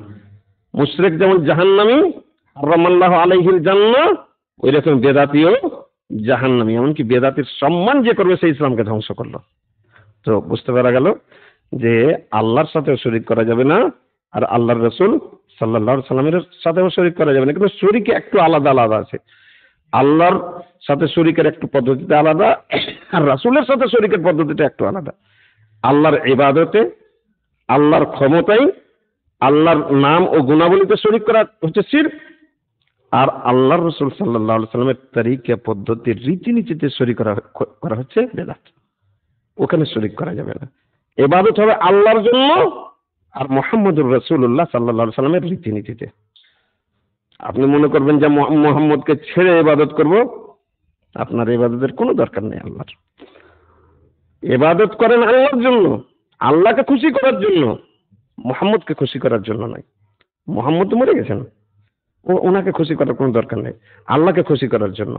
মুশরিক যেমন জাহান্নামী, হারামাল্লাহু আলাইহিল জান্নাহ, ওই রকম বেদাতিও জাহান্নামী। এমনকি বেদাতির সম্মান যে করবে সে ইসলামকে ধ্বংস করলো। তো বুঝতে পারা গেল যে আল্লাহর সাথেও শরীক করা যাবে না, আর আল্লাহর রাসূল সাল্লাল্লাহু আলাইহি সাল্লামের সাথেও শরীক করা যাবে না। কিন্তু শরীকে একটু আলাদা আলাদা আছে। আল্লাহর সাথে শরীকের একটু পদ্ধতিটা আলাদা, আর রাসূলের সাথে শরীকের পদ্ধতিটা একটু আলাদা। আল্লাহর ইবাদতে, আল্লাহর ক্ষমতায়, আল্লাহর নাম ও গুণাবলীতে শরীক করা হচ্ছে শিরক, আর আল্লাহর রাসূল সাল্লাল্লাহু আলাইহি সাল্লামের তরিকা পদ্ধতির রীতিনীতিতে শরীক করা হচ্ছে বেদাত। ওখানে শরীক করা যাবে না। ইবাদত হবে আল্লাহর জন্য আর মুহাম্মদুর রাসূলুল্লাহ সাল্লাল্লাহু আলাইহি সাল্লামের রীতিনীতিতে। আপনি মনে করবেন যে মুহাম্মদকে ছেড়ে ইবাদত করব, আপনার ইবাদতের কোনো দরকার নেই আল্লাহর। ইবাদত করেন আল্লাহর জন্য, আল্লাহকে খুশি করার জন্য, মুহাম্মদকে খুশি করার জন্য নয়। মুহাম্মদ তো মরে গেছেন, ওনাকে খুশি করার কোনো দরকার নেই, আল্লাহকে খুশি করার জন্য।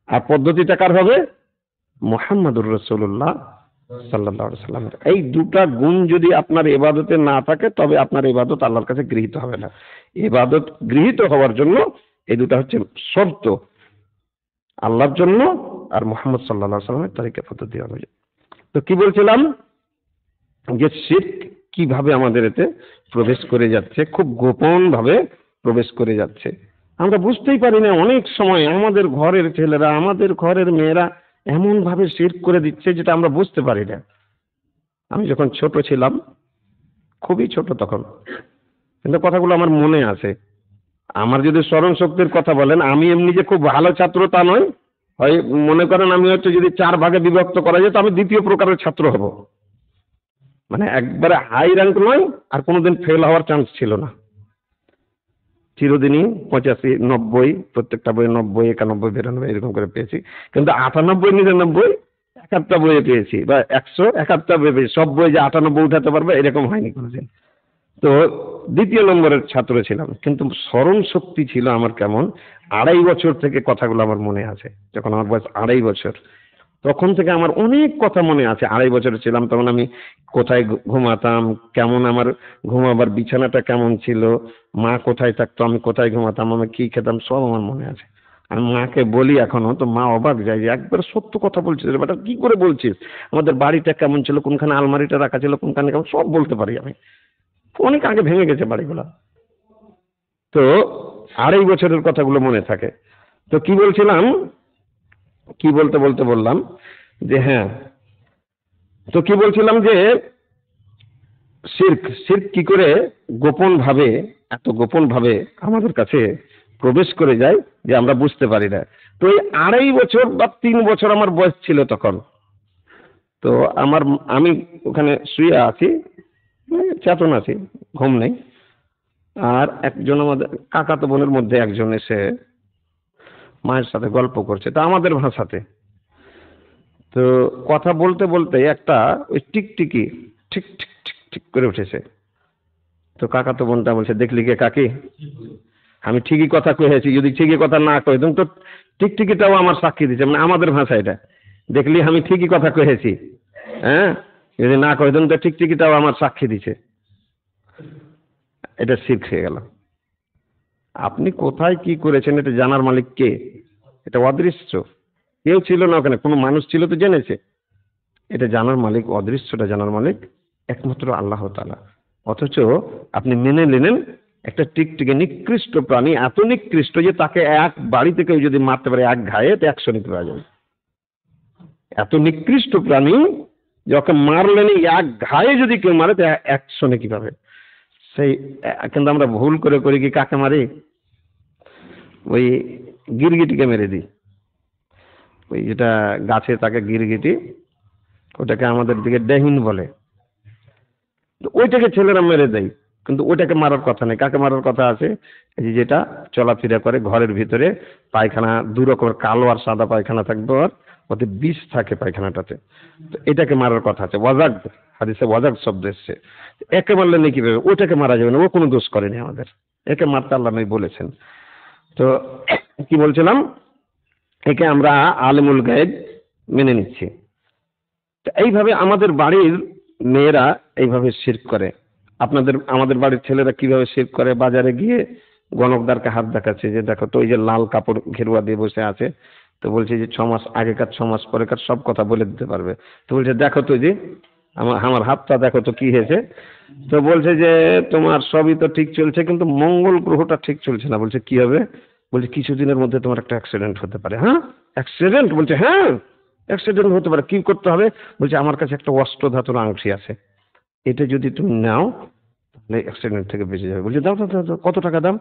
আর পদ্ধতিটা কার হবে? মুহাম্মদুর রাসূলুল্লাহ সাল্লাল্লাহু আলাইহি সাল্লাম। এই দুটা গুণ যদি আপনার ইবাদতে না থাকে তবে আপনার ইবাদত আল্লাহর কাছে গৃহীত হবে না। ইবাদত গৃহীত হওয়ার জন্য এই দুটা হচ্ছে শর্ত, আল্লাহর জন্য আর মুহাম্মদ সাল্লাল্লাহু আলাইহি সাল্লামের তরিকা পদ্ধতি অনুযায়ী। তো কি বলছিলাম যে শিরক কিভাবে আমাদের এতে প্রবেশ করে যাচ্ছে, খুব গোপন ভাবে প্রবেশ করে যাচ্ছে। আমরা বুঝতেই পারি না, অনেক সময় আমাদের ঘরের ছেলেরা, আমাদের ঘরের মেয়েরা এমন ভাবে শিরক করে দিচ্ছে যেটা আমরা বুঝতে পারি না। আমি যখন ছোট ছিলাম, খুবই ছোট তখন, কিন্তু কথাগুলো আমার মনে আছে। আমার যদি স্মরণ শক্তির কথা বলেন, আমি এমনি যে খুব ভালো ছাত্র তা নয়। হয় মনে করেন আমি হয়তো যদি 4 ভাগে বিভক্ত করা যেত, আমি দ্বিতীয় প্রকারের ছাত্র হব। মানে একবারে হাই র্যাঙ্ক নয়, আর কোনোদিন ফেল হওয়ার চান্স ছিল না। চিরদিনই 85, 90, প্রত্যেকটা বইয়ে 90, 91, 92 এরকম করে পেয়েছি। কিন্তু 98, 99 এক একটা বইয়ে পেয়েছি, বা 100 এক একটা বইয়ে পেয়েছি। সব বই যে 98 উঠাতে পারবে এরকম হয়নি কোনোদিন। তো দ্বিতীয় নম্বরের ছাত্র ছিলাম, কিন্তু স্মরণ শক্তি ছিল আমার কেমন, 2.5 বছর থেকে কথাগুলো আমার মনে আছে। যখন আমার বয়স 2.5 বছর, তখন থেকে আমার অনেক কথা মনে আছে। 2.5 বছর ছিলাম তখন আমি কোথায় ঘুমাতাম, কেমন আমার ঘুমাবার বিছানাটা কেমন ছিল, মা কোথায় থাকতো, আমি কোথায় ঘুমাতাম, আমি কি খেতাম, সব আমার মনে আছে। আমি মাকে বলি এখনো, তো মা অবাক যায় যে একবার সত্য কথা বলছিস রে বেটা, কি করে বলছিস, আমাদের বাড়িটা কেমন ছিল, কোনখানে আলমারিটা রাখা ছিল, কোনখানে কেমন, সব বলতে পারি আমি। অনেক আগে ভেঙে গেছে বাড়িগুলা। তো 2.5 বছরের কথাগুলো মনে থাকে। তো কি বলছিলাম, কি বলতে বলতে বললাম যে হ্যাঁ, তো কি বলছিলাম যে শিরক কি করে গোপন ভাবে, এত গোপন ভাবে আমাদের কাছে প্রবেশ করে যায় যে আমরা বুঝতে পারি না। তো এই 2.5 বছর বা 3 বছর আমার বয়স ছিল তখন। তো আমি ওখানে শুয়ে আছি, চেতন আছি, ঘুম নেই। আর একজন আমাদের কাকাতো বোনের মধ্যে একজন এসে মায়ের সাথে গল্প করছে, তা আমাদের ভাষাতে। তো কথা বলতে বলতে একটা ওই টিকটিকি ঠিক ঠিক ঠিক ঠিক করে উঠেছে। তো কাকাতো বোনটা বলছে, দেখলি কে কাকি, আমি ঠিকই কথা কয়েছি, যদি ঠিকই কথা না কইতাম তো টিকটিকিটাও আমার সাক্ষী দিচ্ছে, মানে আমাদের ভাষা এটা। দেখলি আমি ঠিকই কথা কয়েছি, হ্যাঁ, যদি না কইতাম তো টিকটিকিটাও আমার সাক্ষী দিচ্ছে। এটা শিরক হয়ে গেল। আপনি কোথায় কি করেছেন এটা জানার মালিক কে? এটা অদৃশ্য, কেউ ছিল না ওখানে, কোনো মানুষ ছিল তো জেনেছে। এটা জানার মালিক, অদৃশ্যটা জানার মালিক একমাত্র আল্লাহ তাআলা। অথচ আপনি মেনে নিলেন একটা টিকটিকে, নিকৃষ্ট প্রাণী, এত নিকৃষ্ট যে তাকে এক বাড়ি থেকে যদি মারতে পারে এক ঘায়ে তো 100 নিতে পারা যাবে। এত নিকৃষ্ট প্রাণী যখন মারলেনি এক ঘায়ে যদি কেউ মারে তো 100 নাকি পাবে। সেই কিন্তু আমরা ভুল করে করি কি, কাকে মারি, ওই গিরগিটিকে মেরে দিই। ওই যেটা গাছে তাকে গিরগিটি, ওটাকে আমাদের দিকে ডেহিন বলে, তো ওইটাকে ছেলেরা মেরে দেয়। কিন্তু ওইটাকে মারার কথা নেই, কাকে মারার কথা আছে, এই যে যেটা চলাফেরা করে ঘরের ভিতরে, পায়খানা 2 রকমের, কালো আর সাদা পায়খানা থাকবে, আর ওতে বিষ থাকে পায়খানাটাতে, তো এটাকে মারার কথা আছে। ওয়াজাগ, হাদিসে ওয়াজাগ শব্দ এসছে। একে মারলে নাকি কিভাবে, ওটাকে মারা যাবে না, ও কোনো দোষ করেনি আমাদের, একে মারতে আল্লাহ নবী বলেছেন। তো কি বলছিলাম, একে আমরা আলেমুল গায়েব মেনে নিচ্ছি। তো এইভাবে আমাদের বাড়ির মেয়েরা এইভাবে শিরক করে। আমাদের বাড়ির ছেলেরা কিভাবে শিরক করে, বাজারে গিয়ে গণকদারকে হাত দেখাচ্ছে যে দেখো তো, ওই যে লাল কাপড় ঘেরুয়া দিয়ে বসে আছে, তো বলছে যে 6 মাস আগেকার 6 মাস পরেকার সব কথা বলে দিতে পারবে। তো বলছে দেখো তো যে আমার হাতটা দেখো তো কি হয়েছে। তো বলছে যে তোমার সবই তো ঠিক চলছে, কিন্তু মঙ্গল গ্রহটা ঠিক চলছে না। বলছে কি হবে? বলছে কিছুদিনের মধ্যে তোমার একটা অ্যাক্সিডেন্ট হতে পারে। হ্যাঁ অ্যাক্সিডেন্ট? বলছে হ্যাঁ অ্যাক্সিডেন্ট হতে পারে, কি করতে হবে? বলছে আমার কাছে একটা অষ্টধাতুর আংটি আছে, এটা যদি তুমি নাও তাহলে অ্যাক্সিডেন্ট থেকে বেঁচে যাবে। বলছে দাও দাও দাও দাও, কত টাকা দাম?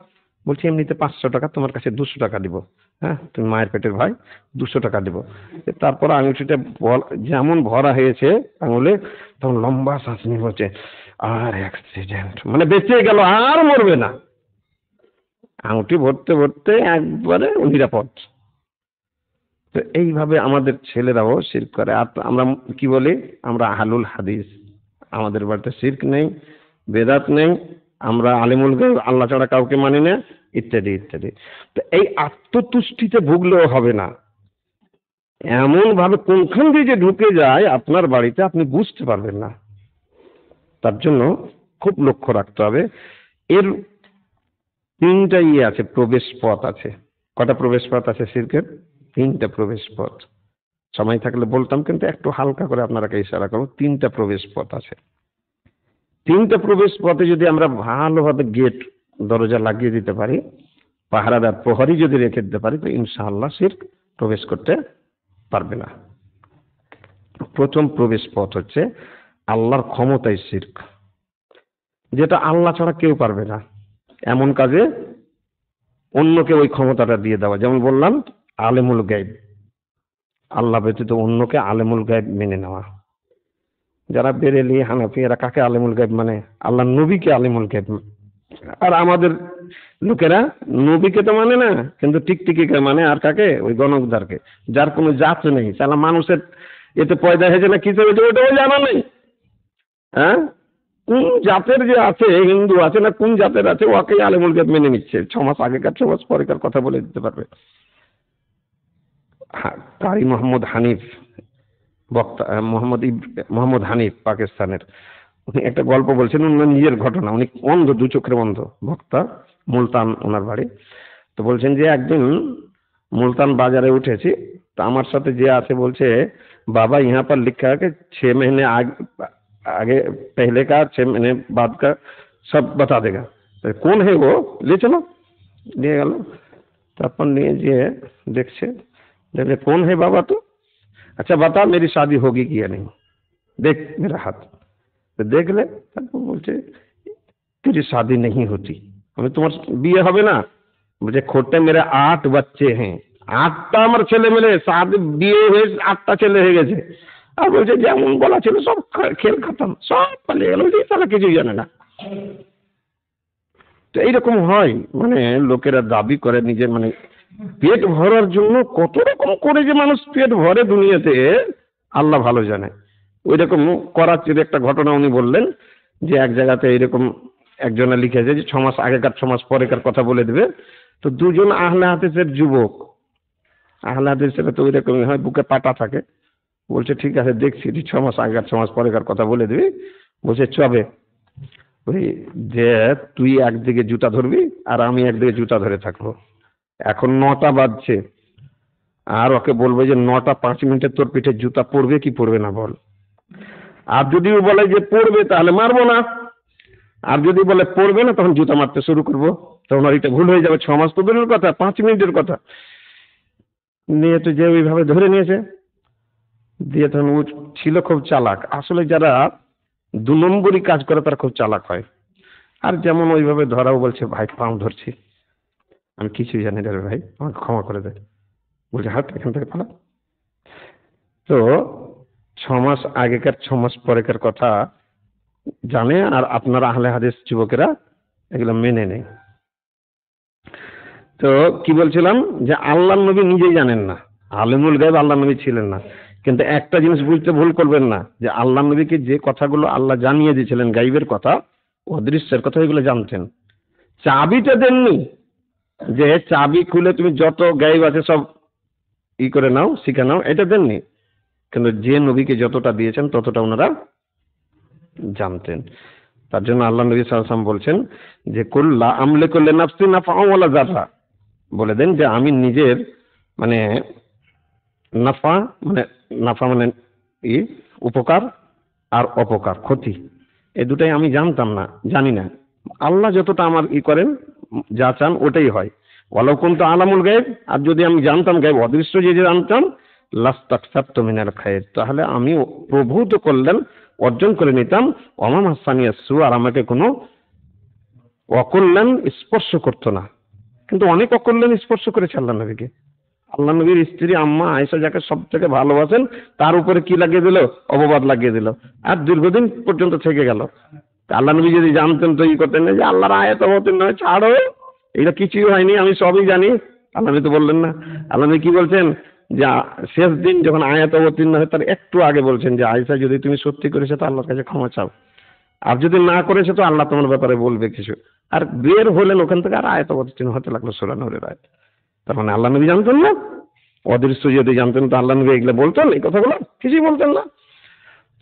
বলছে এমনিতে 500 টাকা, তোমার কাছে 200 টাকা দিব। হ্যাঁ, তুমি মায়ের পেটের ভাই, 200 টাকা দিব। তারপর আঙুলটিটা যেমন ভরা হয়েছে আঙুলে, তখন লম্বা শ্বাস নিয়ে বলছে আর অ্যাক্সিডেন্ট, মানে বেঁচে গেল, আর মরবে না। আঙুলটি ভরতে ভরতে একবারে নিরাপদ। তো এইভাবে আমাদের ছেলেরাও শিরক করে। আর আমরা কি বলি? আমরা আহলুল হাদিস, আমাদের বাড়িতে শিরক নেই, বেদাত নেই, আমরা আলিমুল গায়ব, আল্লাহ ছাড়া কাউকে মানি না, ইত্যাদি ইত্যাদি। তো এই আত্মতুষ্টিতে ভুগলেও হবে না, এমন ভাবে কোনখান দিয়ে যে ঢুকে যায় আপনার বাড়িতে আপনি বুঝতে পারবেন না। তার জন্য খুব লক্ষ্য রাখতে হবে। এর 3টা আছে, প্রবেশ পথ আছে। কটা প্রবেশ পথ আছে শিরকের? 3টা প্রবেশ পথ। সময় থাকলে বলতাম, কিন্তু একটু হালকা করে আপনারাকে ইশারা করব। 3টা প্রবেশ পথ আছে। 3টা প্রবেশ পথে যদি আমরা ভালোভাবে গেট দরজা লাগিয়ে দিতে পারি, পাহারাদার প্রহরী যদি রেখে দিতে পারি, তো ইনশাআল্লাহ শিরক প্রবেশ করতে পারবে না। প্রথম প্রবেশ পথ হচ্ছে আল্লাহর ক্ষমতায় শিরক, যেটা আল্লাহ ছাড়া কেউ পারবে না। এমন কাজে অন্যকে ওই ক্ষমতাটা দিয়ে দেওয়া, যেমন বললাম আলেমুল গায়ব, আল্লাহ ব্যতীত অন্যকে আলেমুল গায়ব মেনে নেওয়া। যারা বেরেলি, হানাফি, এরা কাকে আলেমুল গায়ব মানে? আল্লাহ নবীকে আলেমুল গায়ব। আর আমাদের লোকেরা নবীকে তো মানে না, কিন্তু টিকটিকিকে মানে। আর কাকে? ওই গণকদারকে, যার কোনো জাত নেই। সালা মানুষের এতে পয়দা হয়েছে না কিছু হয়েছে ওটাও জানা নেই। হ্যাঁ, কোন জাতের যে আছে, হিন্দু আছে না কোন জাতের আছে, ওকেই আলেমুল গায়ব মেনে নিচ্ছে। 6 মাস আগেকার 6 মাস পরেকার কথা বলে দিতে পারবে। কারি মোহাম্মদ হানিফ, বক্তা মোহাম্মদ হানিফ পাকিস্তানের, উনি একটা গল্প বলছেন, উনি নিজের ঘটনা। উনি অন্ধ, 2 চোখের অন্ধ, বক্তা, মুলতান ওনার বাড়ি। তো বলছেন যে একদিন মুলতান বাজারে উঠেছি, তো আমার সাথে যে আছে বলছে, बाबा यहाँ पर लिखा है कि 6 महीने आगे पहले का, 6 महीने बाद का सब बता देगा। तो कौन है वो, ले चलो। নিয়ে গেল। তারপর নিয়ে যেয়ে দেখছে, দেখলে कौन है बाबा तो, अच्छा बता मेरी शादी होगी कि या नहीं, देख मेरा हाथ। तो देख ले, তারপর বলছে तेरी शादी नहीं होती। আমি তোমার বিয়ে হবে না। বলছে खोटे मेरे 8 बच्चे हैं, 8টা আমার ছেলে মেলে, বিয়ে হয়ে 8টা ছেলে হয়ে গেছে। আর বলছে যেমন বলা ছিল সব খেল খতম, সব পালিয়ে গেল, তারা কিছুই জানে না। তো এইরকম হয়, মানে লোকেরা দাবি করে নিজের, মানে পেট ভরার জন্য কত রকম করে যে মানুষ পেট ভরে দুনিয়াতে, আল্লাহ ভালো জানে। ওই রকম করাচির একটা ঘটনা উনি বললেন, যে এক জায়গাতে এইরকম একজনে লিখেছে যে 6 মাস আগেকার 6 মাস পরেকার কথা বলে দেবে। তো 2জন আহলে হাদিসের যুবক, আহলে হাদিসের তো ওই রকমই হয়, বুকে পাটা থাকে। বলছে ঠিক আছে, দেখছি 6 মাস আগেকার 6 মাস পরেকার কথা বলে দিবি। বলছে চবে, ওই যে তুই একদিকে জুতা ধরবি আর আমি একদিকে জুতা ধরে থাকবো। এখন 9টা বাজছে, আর ওকে বলবো যে 9টা 5 মিনিটে তোর পিঠে জুতা পড়বে কি পড়বে না বল। আর যদি ও বলে যে পড়বে তাহলে মারবো না, আর যদি বলে পড়বে না তখন জুতা মারতে শুরু করবো। তখন আর এটা ভুল হয়ে যাবে। 6 মাস তো দূরের কথা, 5 মিনিটের কথা। নিয়ে তো যে ওইভাবে ধরে নিয়েছে, দিয়ে তখন ও ছিল খুব চালাক। আসলে যারা 2 নম্বরই কাজ করে তারা খুব চালাক হয়। আর যেমন ওইভাবে ধরাও, বলছে ভাই পাও ধরছি, আমি কিছুই জানি না রে ভাই, আমাকে ক্ষমা করে দে। বলছে হাত এখান থেকে পালা। তো 6 মাস আগেকার 6 মাস পরেকার কথা জানে, আর আপনারা আহলে হাদিস যুবকেরা এগুলো মেনে নেই। তো কি বলছিলাম, যে আল্লাহ নবী নিজেই জানেন না, আলিমুল গায়ব আল্লাহ নবী ছিলেন না। কিন্তু একটা জিনিস বুঝতে ভুল করবেন না, যে আল্লাহ নবীকে যে কথাগুলো আল্লাহ জানিয়ে দিয়েছিলেন, গায়বের কথা, অদৃশ্যের কথা, এগুলো জানতেন। চাবিটা দেননি, যে চাবি খুলে তুমি যত গায়ব আছে সব ই করে নাও, শিখে নাও, এটা দেননি। কিন্তু যে নবীকে যতটা দিয়েছেন ততটা ওনারা জানতেন। তার জন্য আল্লাহ নবী সাল্লাল্লাহু আলাইহি ওয়াসাল্লাম বলছেন যে কুল লা আমলিকু লিনাফসি নাফআ ওয়ালা যাররা, বলে দেন যে আমি নিজের মানে নাফা, মানে নাফা মানে উপকার, আর অপকার ক্ষতি, এই দুটাই আমি জানতাম না, জানি না। আল্লাহ যতটা আমার করেন, যা চান ওটাই হয়। ওয়ালাউ কুনতু আলামুল গায়ব, আর যদি আমি জানতাম গায়ব, অদৃশ্য যে জানতাম, লাস্তাকসারতু মিনাল খায়র, তাহলে আমি প্রভূত কল্যাণ অর্জন করে নিতাম। ওমা মাসানিয়াস সু, আর আমাকে কোনো অকল্যাণ স্পর্শ করতো না। কিন্তু অনেক অকল্যাণ স্পর্শ করেছে আল্লাহ নবীকে। আল্লাহ নবীর স্ত্রী আম্মা আয়েশা যাকে সব থেকে ভালোবাসেন তার উপরে কি লাগিয়ে দিল? অপবাদ লাগিয়ে দিল, আর দীর্ঘদিন পর্যন্ত থেকে গেল। আল্লাহ নবী যদি জানতেন তো ই করতেন না যে আল্লাহর আয়াত অবতীর্ণ হয়, ছাড়ো এটা কিছুই হয়নি, আমি সবই জানি। আল্লাহ নবী তো বললেন না। আল্লাহ নবী কি বলছেন? যে শেষ দিন যখন আয়াত অবতীর্ণ হয় তার একটু আগে বলছেন যে আয়েশা যদি তুমি সত্যি করেছো তো আল্লাহর কাছে ক্ষমা চাও, আর যদি না করেছো তো আল্লাহ তোমার ব্যাপারে বলবে কিছু। আর বের হলেন ওখান থেকে, আর আয়াত অবতীর্ণ হতে লাগলো সূরা নূরের আয়াত। তার মানে আল্লাহ নবী জানতেন না? অদৃশ্য যদি জানতেন তো আল্লাহ নবী এগুলো বলতেন? এই কথাগুলো কিছুই বলতেন না।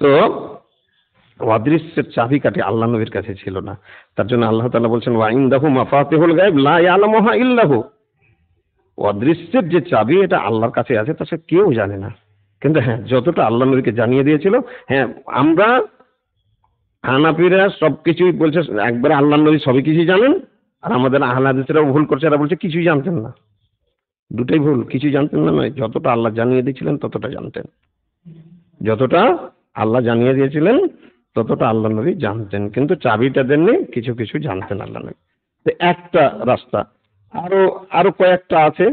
তো অদৃশ্যের চাবিকাঠি আল্লাহ নবীর কাছে ছিল না। তার জন্য আল্লাহ তাআলা বলছেন ওয়া ইনদাহু মাফাতিহুল গায়ব লা ইয়ালামুহা ইল্লাহু। অদৃশ্যের যে চাবি এটা আল্লাহর কাছে আছে, তা সে কেউ জানে না। কিন্তু হ্যাঁ, যতটা আল্লাহ নবীকে জানিয়ে দিয়েছিল, হ্যাঁ আমরা হানাফিরা সবকিছুই বলছে একবারে আল্লাহ নবী সবই কিছুই জানেন, আর আমাদের আহলে হাদিসরাও ভুল করছে, এরা বলছে কিছুই জানতেন না। দুটাই ভুল, কিছুই জানতেন না নয়, যতটা আল্লাহ জানিয়ে দিয়েছিলেন ততটা জানতেন। যতটা আল্লাহ জানিয়ে দিয়েছিলেন ততটা আল্লাহ নবী জানতেন, কিন্তু চাবিটা দেননি, কিছু কিছু জানতেন আল্লাহ নবী। তো একটা রাস্তা, আরো আরো কয়েকটা আছে,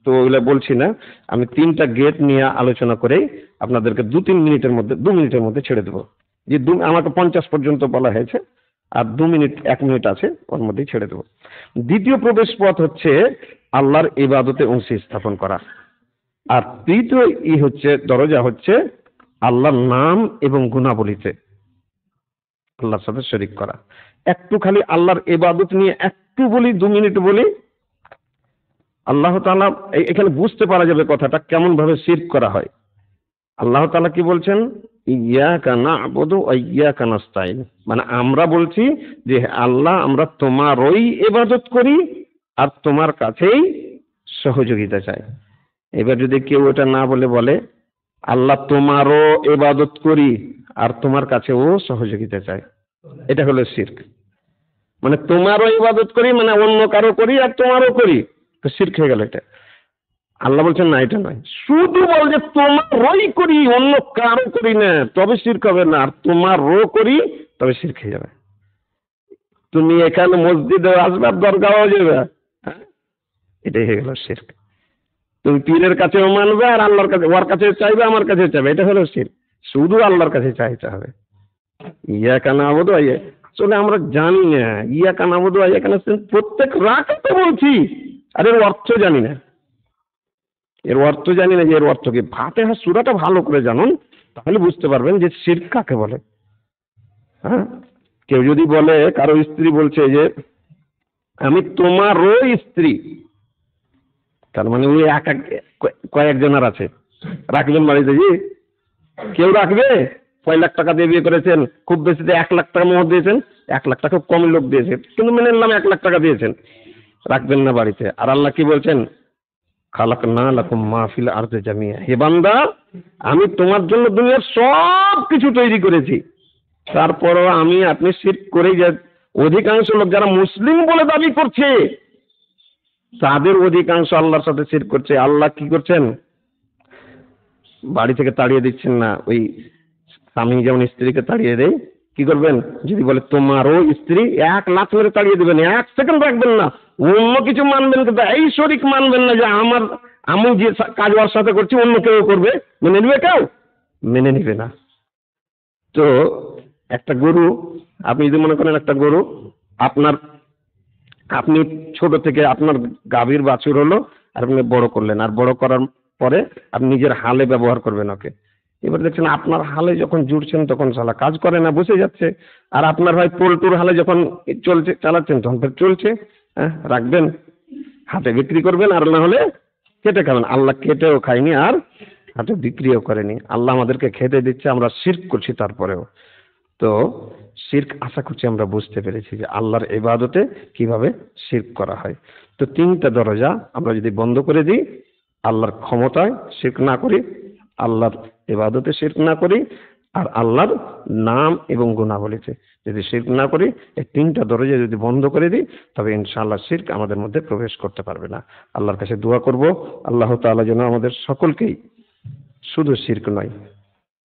তো ওগুলো বলছি না। আমি 3টা গেট নিয়ে আলোচনা করে আপনাদেরকে 2 মিনিটের মধ্যে ছেড়ে দেবো। যে আমাকে 50 পর্যন্ত বলা হয়েছে, আর 1 মিনিট আছে, ওর মধ্যেই ছেড়ে দেবো। দ্বিতীয় প্রবেশ পথ হচ্ছে আল্লাহর ইবাদতে অংশী স্থাপন করা। আর তৃতীয় দরজা হচ্ছে আল্লাহর নাম এবং গুণাবলীতে আল্লাহর সাথে শরীক করা। একটু খালি আল্লাহর ইবাদত নিয়ে একটু বলি, 2 মিনিট বলি। আল্লাহ তাআলা এখানে বুঝতে পারা যাবে কথাটা কেমন ভাবে শিরক করা হয়। আল্লাহ তাআলা কি বলছেন? ইয়াকা না'বুদু ওয়া ইয়াকা নাস্তাইন। মানে আমরা বলছি যে আল্লাহ আমরা তোমারই ইবাদত করি আর তোমার কাছেই সহযোগিতা চাই। এবার যদি কেউ এটা না বলে আল্লাহ তোমারও ইবাদত করি আর তোমার কাছেও সহযোগিতা চাই, এটা হলো শিরক। মানে তোমারও ইবাদত করি মানে অন্য কারো করি আর তোমারও করি, তো শিরক হয়ে গেল এটা। আল্লাহ বলছেন না, এটা নয়। শুধু বল যে তোমারই করি অন্য কারো করি না, তবে শিরক হবে না, আর তোমারও করি তবে শিরক হয়ে যাবে। তুমি এখানে মসজিদে আসবে আর দরগাও যাবে, হ্যাঁ, এটাই হয়ে গেল শিরক। তুমি পীরের কাছেও মানবে আর আল্লাহর কাছে, ওর কাছে চাইবে আমার কাছে চাইবে, এটা হলো শিরক। শুধু আল্লাহর কাছে চাইতে হবে। ইয়াকা না'বুদু ওয়া ইয়াকা, আসলে আমরা জানি না ইয়াকা না'বুদু ওয়া ইয়াকা নাস্তাইন প্রত্যেক রাকাতে বলছি, আর এর অর্থ জানি না। এর অর্থ জানি না যে এর অর্থ কি। ফাতিহা সূরাটা ভালো করে জানুন, তাহলে বুঝতে পারবেন যে শিরক কাকে বলে। হ্যাঁ, কেউ যদি বলে, কারো স্ত্রী বলছে যে আমি তোমারও স্ত্রী, তার মানে ওই কয়েকজনের আছে, রাখবেন বাড়িতে? জি, কেউ রাখবে? কয় লাখ টাকা দিয়ে বিয়ে করেছেন, খুব বেশি 1 লাখ টাকা মোহর দিয়েছেন, 1 লাখ টাকা কম লোক দিয়েছে, কিন্তু মেনে নিলাম 1 লাখ টাকা দিয়েছেন, রাখবেন না বাড়িতে। আর আল্লাহ কি বলছেন? খালাকনা লাকুম মা ফিল আরদি জামিয়া। হে বান্দা, আমি তোমার জন্য দুনিয়ার সব কিছু তৈরি করেছি, তারপরও আপনি শিরক করেই যায়। অধিকাংশ লোক যারা মুসলিম বলে দাবি করছে, তাদের অধিকাংশ আল্লাহর সাথে শিরক করছে। আল্লাহ কি করছেন? বাড়ি থেকে তাড়িয়ে দিচ্ছেন না। ওই স্বামী যেমন স্ত্রীকে তাড়িয়ে দেয়, কি করবেন? যদি বলে তোমারও স্ত্রী, 1 লাখ মেরে তাড়িয়ে দেবেন, 1 সেকেন্ড রাখবেন না, অন্য কিছু মানবেন, কিন্তু এই শরীক মানবেন না যে আমি যে কাজ ওর সাথে করছি অন্য কেউ করবে। মেনে নিবে কেউ? মেনে নিবে না। তো একটা গরু, আপনি যদি মনে করেন একটা গরু আপনি ছোট থেকে আপনার গাভীর বাছুর হলো, আর আপনি বড় করলেন, আর বড় করার পরে আপনি নিজের হালে ব্যবহার করবেন ওকে। এবার দেখছেন আপনার হালে যখন জুড়ছেন তখন শালা কাজ করে না, বসে যাচ্ছে, আর আপনার ভাই পোল্টুর হালে যখন চালাচ্ছেন তখন ফের চলছে। হ্যাঁ, রাখবেন? হাটে বিক্রি করবেন, আর না হলে কেটে খাবেন। আল্লাহ কেটেও খায়নি আর হাটে বিক্রিও করেনি। আল্লাহ আমাদেরকে খেতে দিচ্ছে, আমরা শিরক করছি তারপরেও। তো শিরক আশা করছি আমরা বুঝতে পেরেছি যে আল্লাহর ইবাদতে কিভাবে শিরক করা হয়। তো 3টা দরজা আমরা যদি বন্ধ করে দিই, আল্লাহর ক্ষমতায় শিরক না করি, আল্লাহর ইবাদতে শিরক না করি, আর আল্লাহর নাম এবং গুণাবলীতে যদি শিরক না করি, এই 3টা দরজা যদি বন্ধ করে দিই, তবে ইনশাআল্লাহ শিরক আমাদের মধ্যে প্রবেশ করতে পারবে না। আল্লাহর কাছে দোয়া করব, আল্লাহ তাআলা যেন আমাদের সকলকেই শুধু শিরক নয়,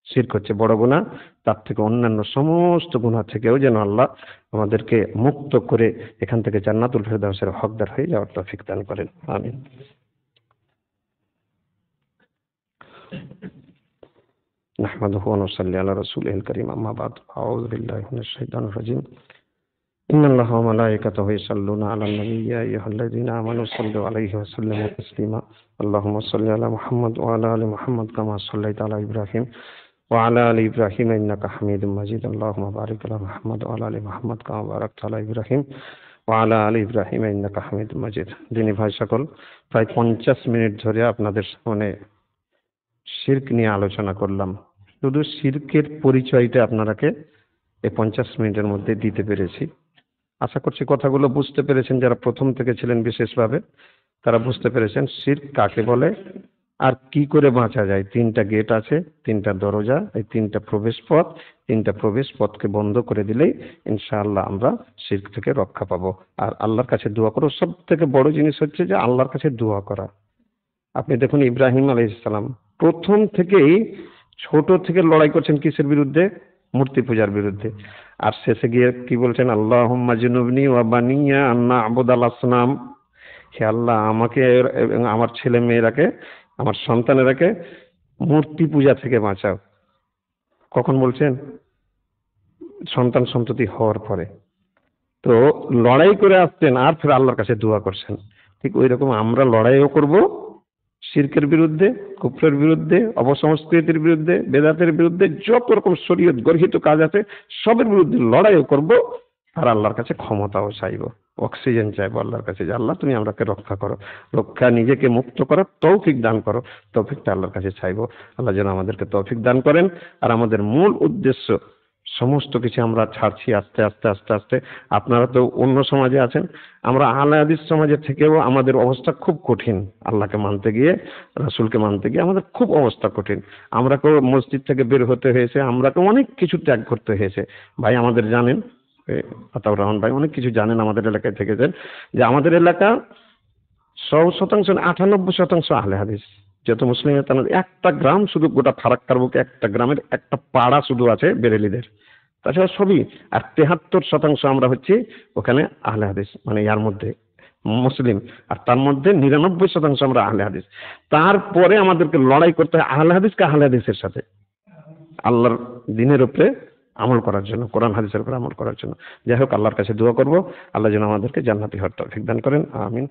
শিরক হচ্ছে বড় গুনাহ, তার থেকে অন্যান্য সমস্ত গুনাহ থেকেও যেন আল্লাহ আমাদেরকে মুক্ত করে এখান থেকে জান্নাতুল ফেরদাউসের হকদার হয়ে যাওয়ার তৌফিক দান করেন। আমিন। نحمده ونصلي على رسوله الكريم أما بعد أعوذ بالله من الشيطان الرجيم إن الله وملائكته يصلون على النبي يا أيها الذين آمنوا صلوا عليه وسلموا تسليما اللهم صل على محمد وعلى آل محمد كما صليت على إبراهيم وعلى آل إبراهيم إنك حميد مجيد اللهم بارك على محمد وعلى آل محمد كما باركت على إبراهيم وعلى آل إبراهيم إنك حميد مجيد। দিনী ভাই সকল, প্রায় 50 মিনিট ধরে আপনাদের সামনে শিরক নিয়ে আলোচনা করলাম। শুধু শিরকের পরিচয়টা আপনারাকে এই 50 মিনিটের মধ্যে দিতে পেরেছি। আশা করছি কথাগুলো বুঝতে পেরেছেন। যারা প্রথম থেকে ছিলেন বিশেষভাবে তারা বুঝতে পেরেছেন শিরক কাকে বলে আর কি করে বাঁচা যায়। 3টা গেট আছে, 3টা দরজা, এই 3টা প্রবেশ পথ। 3টা প্রবেশ পথকে বন্ধ করে দিলেই ইনশাআল্লাহ আমরা শিরক থেকে রক্ষা পাবো। আর আল্লাহর কাছে দোয়া করো। সব থেকে বড় জিনিস হচ্ছে যে আল্লাহর কাছে দোয়া করা। আপনি দেখুন ইব্রাহিম আলাইহিস সালাম প্রথম থেকেই ছোট থেকে লড়াই করছেন কিসের বিরুদ্ধে? মূর্তি পূজার বিরুদ্ধে। আর শেষে গিয়ে কি বলছেন? আল্লাহুম্মা জুনুবনি ওয়া বানিয়া আন না'বুদাল আসনাম। হে আল্লাহ, আমাকে এবং আমার ছেলে মেয়েরাকে, আমার সন্তানেরাকে মূর্তি পূজা থেকে বাঁচাও। কখন বলছেন? সন্তান সন্ততি হওয়ার পরে। তো লড়াই করে আসছেন আর ফের আল্লাহর কাছে দোয়া করছেন। ঠিক ওই রকম আমরা লড়াইও করব শিরকের বিরুদ্ধে, কুফরের বিরুদ্ধে, অপসংস্কৃতির বিরুদ্ধে, বেদাতের বিরুদ্ধে, যত রকম শরীয়ত গর্হিত কাজ আছে সবের বিরুদ্ধে লড়াইও করব আর আল্লাহর কাছে ক্ষমতাও চাইব, অক্সিজেন চাইবো আল্লাহর কাছে যে আল্লাহ তুমি আমাকে রক্ষা করো, রক্ষা নিজেকে মুক্ত করো, তৌফিক দান করো। তৌফিকটা আল্লাহর কাছে চাইবো। আল্লাহ যেন আমাদেরকে তৌফিক দান করেন। আর আমাদের মূল উদ্দেশ্য সমস্ত কিছু আমরা ছাড়ছি আস্তে আস্তে আস্তে আস্তে। আপনারা তো অন্য সমাজে আছেন, আমরা আহলে হাদিস সমাজে থেকেও আমাদের অবস্থা খুব কঠিন। আল্লাহকে মানতে গিয়ে, রাসূলকে মানতে গিয়ে আমাদের খুব অবস্থা কঠিন। আমরাকেও মসজিদ থেকে বের হতে হয়েছে, আমরাকেও অনেক কিছু ত্যাগ করতে হয়েছে। ভাই আমাদের জানেন, আতাউর রহমান ভাই অনেক কিছু জানেন, আমাদের এলাকায় থেকেছেন, যে আমাদের এলাকা 100% 98% আহলে হাদিস। যত মুসলিম একটা গ্রাম, শুধু গোটা ফারাক্কার বুকে একটা গ্রামের একটা পাড়া শুধু আছে বেরেলিদের, তাছাড়া সবই। আর 73% আমরা হচ্ছি ওখানে আহলে হাদিস, মানে ইয়ার মধ্যে মুসলিম। আর তার মধ্যে 99% আমরা আহলে হাদিস। তারপরে আমাদেরকে লড়াই করতে হয় আহলে হাদিসকে আহলে হাদিসের সাথে, আল্লাহর দিনের উপরে আমল করার জন্য, কোরআন হাদিসের উপরে আমল করার জন্য। যাই হোক, আল্লাহর কাছে দোয়া করব আল্লাহ যেন আমাদেরকে জান্নাতি হওয়ার তৌফিক দান করেন। আমিন।